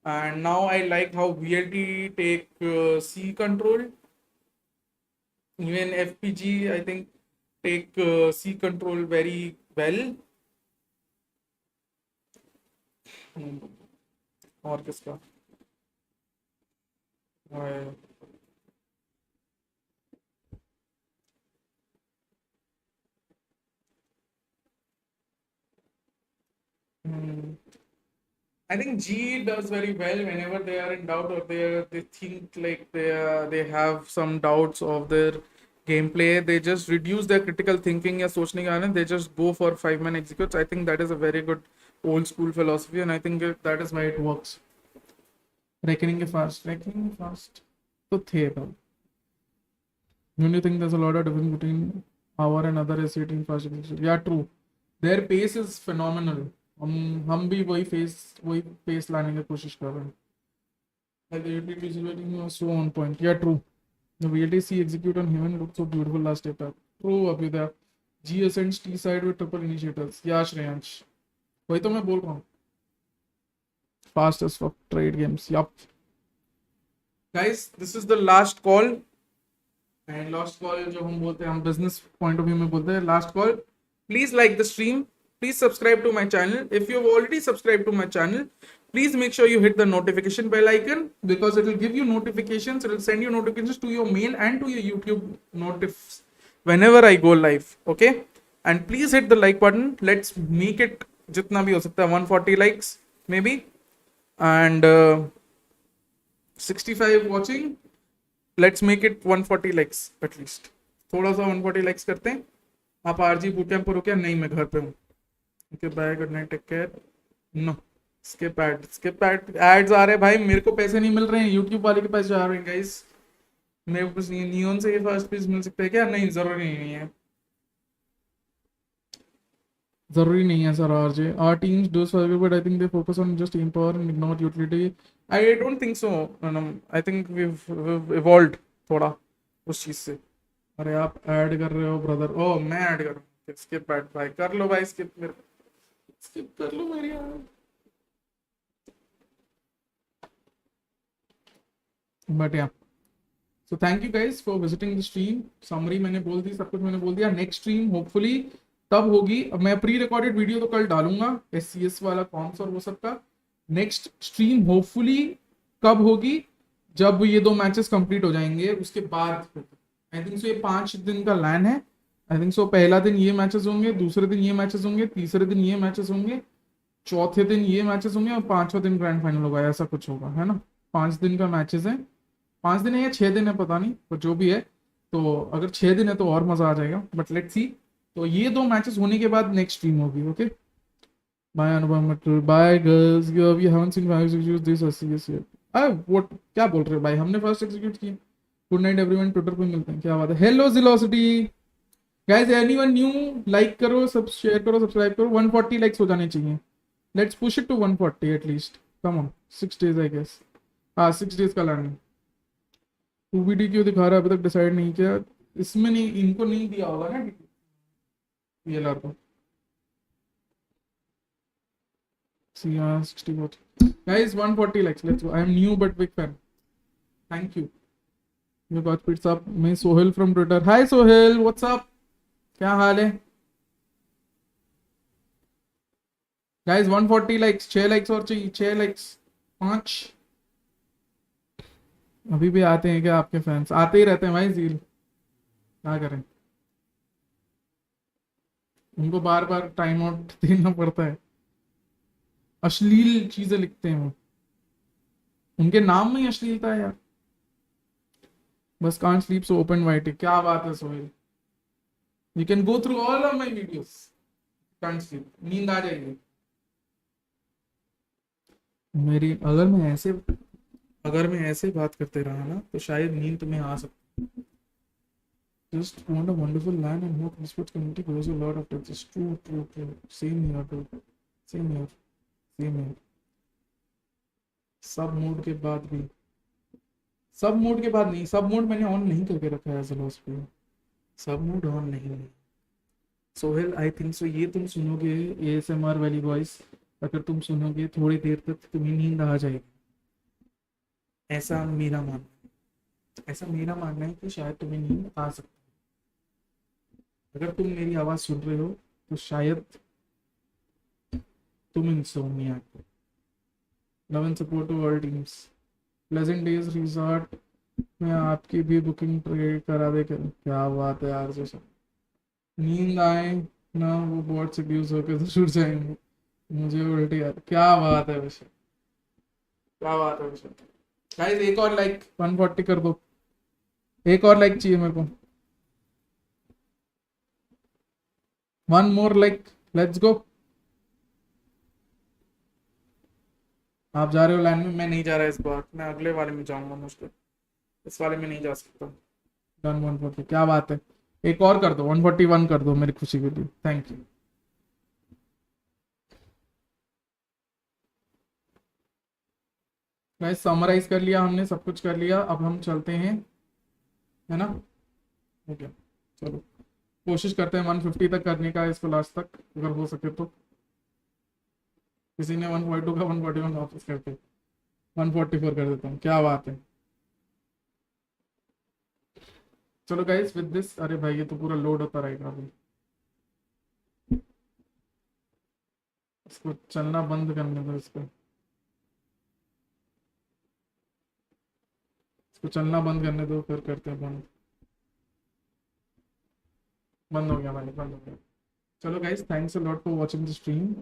And now I like how VLT take C control. Even FPG, I think, take C control very well. और किसका? I think G does very well whenever they are in doubt, or they think like they have some doubts of their gameplay. They just reduce their critical thinking या सोचने का आनंद. They just go for 5-man executes. I think that is a very good old school philosophy, and I think that is why it works. Reckoning fast. तो थे भाई. Don't you think there's a lot of difference between our and other SC team fast execution? Yeah, true. Their pace is phenomenal. हम भी वही pace लाने की कोशिश कर रहे हैं. Like the utility was so on point. Yeah, true. The VLTC execute on Heaven looked so beautiful last epoch. True, Abhyuday. G ascends T side with triple initiators. Yeah, Shreyansh. वही तो मैं बोल रहा हूँ. Fastest for trade games. Yup. Guys this is the last call, and last call जो हम बोलते हैं, हम बिजनेस पॉइंट ऑफ व्यू में बोलते हैं last call. Please like the stream, please subscribe to my channel. If you have already subscribe to my channel, please make sure you hit the notification bell icon, because it will give you notifications, it will send you notifications to your mail and to your YouTube notifs whenever I go live. Okay, and please hit the like button. Let's make it jitna bhi ho sakta hai, 140 likes maybe, and 65 watching. Let's make it 140 likes at least. थोड़ा सा 140 likes करते हैं. आप RG boot camp पर हो क्या? नहीं, मैं घर पे हूँ. Okay bye, good night, take care. No, skip ad ads आ रहे हैं भाई, मेरे को पैसे नहीं मिल रहे हैं, यूट्यूब वाले के पैसे जा रहे हैं गाइस. मेरे को कुछ नियॉन से ये फर्स्ट पीस मिल सकता है क्या? नहीं, जरूरी नहीं है, जरूरी नहीं है sir. RJ are teams do survey but I think they focus on just team power and ignore utility. I don't think so. I think we evolved थोड़ा उस चीज से. अरे आप ऐड कर रहे हो ब्रदर? ओ मैं ऐड कर रहा हूँ. स्किप ऐड भाई कर लो भाई, स्किप मेरे, स्किप कर लो मेरी यार. बट या, so thank you guys for visiting the stream. Summary मैंने बोल दी, सब कुछ मैंने बोल दिया. नेक्स्ट स्ट्रीम होपफुली तब होगी. अब मैं प्री रिकॉर्डेड वीडियो तो कल डालूंगा, SCS वाला कॉम्स और वो सब का. नेक्स्ट स्ट्रीम होपफुली कब होगी? जब ये 2 मैचेस कंप्लीट हो जाएंगे उसके बाद. आई थिंक सो ये 5 दिन का लैन है. आई थिंक सो पहला दिन ये मैचेस होंगे, दूसरे दिन ये मैचेस होंगे, तीसरे दिन ये मैचेस होंगे, चौथे दिन ये मैचेस होंगे और 5वां दिन ग्रैंड फाइनल होगा. ऐसा कुछ होगा, है ना? 5 दिन का मैचेस है. 5 दिन है या 6 दिन है पता नहीं, पर जो भी है. तो अगर 6 दिन है तो और मजा आ जाएगा, बट लेट्स सी. तो ये 2 मैचेस होने के बाद नेक्स्ट स्ट्रीम होगी. Okay bye Anubhav, bye girls. You haven't seen five execute this SCS yet. What क्या बोल रहे हो भाई? हमने फर्स्ट एग्जीक्यूट किया. गुड नाइट एवरीवन, ट्विटर पे मिलते हैं. क्या बात है? हेलो जिलोसिटी गाइस, एनीवन न्यू? लाइक करो, सब शेयर करो, सब्सक्राइब करो. 140 लाइक्स हो जाने चाहिए. Let's push it to 140 at least. Come on, 6 days I guess. हाँ 6 days का लैंड. 2BD क्यों दिखा रहा है? अभी तक डिसाइड नहीं किया. इसमें नहीं, इनको नहीं दिया होगा ना PLR को. CR 64 guys, 140 likes. Let's go. I am new but big fan. Thank you. You got pits up. मैं Sohail from Twitter. Hi Sohail, what's up? क्या हाल है? Guys 140 likes. 6 likes और चाहिए. 6 likes, 5. अभी भी आते हैं क्या आपके फैंस? आते ही रहते हैं भाई. जील क्या करें, उनको बार बार टाइम आउट देना पड़ता है. अश्लील चीजें लिखते हैं वो, उनके नाम में ही अश्लीलता है यार. बस can't sleep so open white. क्या बात है Sohail, you can go through all of my videos. Can't sleep, नींद आ जाएगी मेरी. अगर मैं ऐसे बात करते रहा ना तो शायद नींद तुम्हें आ सकती. Just want a wonderful land and hope esports community grows a lot after this. True. Same here, dude. Same here. सब मोड के बाद भी, सब मोड के बाद नहीं, सब मोड मैंने ऑन नहीं करके रखा है जिलोस पे. सब मोड ऑन नहीं है. सोहेल आई थिंक सो ये तुम सुनोगे ASMR वाली वॉइस, अगर तुम सुनोगे थोड़ी देर तक तुम्हें नींद आ जाएगी. ऐसा मेरा मानना है कि शायद तुम्हें नींद आ सकती है. अगर तुम मेरी आवाज सुन रहे हो तो शायद तुम इंसोम्नियाक हो. Love and support to all teams. Pleasant Days Resort में आपकी भी बुकिंग करा दे. क्या बात है यार. जैसा नींद आए ना वो बहुत सीरियस होकर तो छूट जाएंगे. मुझे उल्टी यार. क्या बात है वैसे, क्या बात है वैसे. गाइस एक और लाइक 140 कर दो. एक और लाइक चाहिए मेरे को. 1 more like. Let's go. आप जा रहे हो लैंड में, मैं नहीं जा रहा इस बार. मैं अगले वाले में जाऊंगा मुश्किल, इस वाले में नहीं जा सकता. डन 140. क्या बात है. एक और कर दो, 141 कर दो मेरी खुशी के लिए. Thank you. गाइस समराइज कर लिया हमने, सब कुछ कर लिया. अब हम चलते हैं, है ना? ओके चलो, कोशिश करते हैं 150 तक करने का इसको लास्ट तक, अगर हो सके तो. किसी ने 142 का 141 वापस करके 144 कर देता हूँ. क्या बात है. चलो गाइस विद दिस, अरे भाई ये तो पूरा लोड होता रहेगा अभी, इसको चलना बंद करने दो, इसको चलना बंद करने दो, फिर करते हैं बंद। बंद हो गया भाई, बंद हो गया। चलो guys, thanks a lot for watching the stream.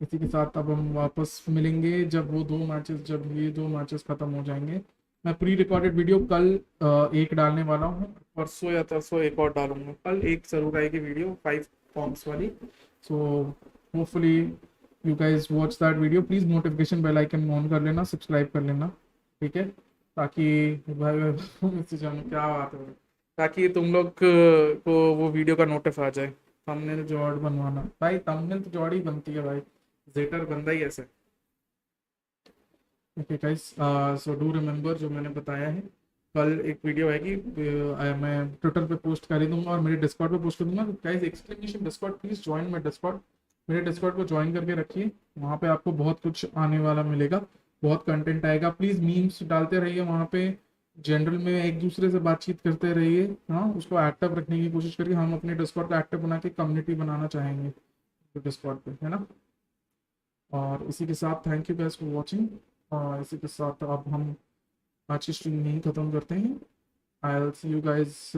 इसी के साथ अब हम वापस मिलेंगे जब वो दो मैचेस, जब ये दो मैचेस खत्म हो जाएंगे। मैं प्री रिकॉर्डेड वीडियो कल एक डालने वाला हूँ, परसों या तरसों एक और डालूंगा, कल एक जरूर आएगी वीडियो 5 फॉर्म्स वाली। So hopefully you guys watch that video. Please notification bell icon on कर लेना, सब्सक्राइब कर लेना, ठीक है, ताकि भाई क्या बात है, ताकि तुम लोग को वो वीडियो का नोटिस आ जाए। थंबनेल जॉर्ड बनवाना भाई, थंबनेल तो जॉर्ड ही बनती है भाई, जेटर बंदा ही ऐसे। Okay guys, so do remember जो मैंने बताया है, कल एक वीडियो आएगी, मैं ट्विटर पे पोस्ट कर ही दूंगा और मेरे डिस्कॉर्ड पे पोस्ट कर दूंगा। Guys exclamation Discord, please join my Discord, मेरे डिस्कॉर्ड को ज्वाइन करके रखिए, वहाँ पे आपको बहुत कुछ आने वाला मिलेगा, बहुत कंटेंट आएगा। प्लीज मीम्स डालते रहिए वहाँ पे, जनरल में एक दूसरे से बातचीत करते रहिए, हाँ उसको एक्टिव रखने की कोशिश करिए। हम अपने डिस्कॉर्ड को एक्टिव बना के कम्युनिटी बनाना चाहेंगे डिस्कॉर्ड पे, है ना। और इसी के साथ thank you guys for watching, और इसी के साथ अब हम आज की स्ट्रीम यहीं खत्म करते हैं। I will see you guys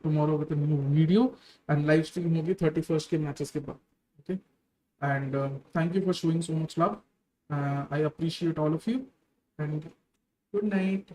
tomorrow with a new video, and live stream होगी 31st के मैचेस के बाद, okay. And thank you for showing so much love, I appreciate all of you, and good night.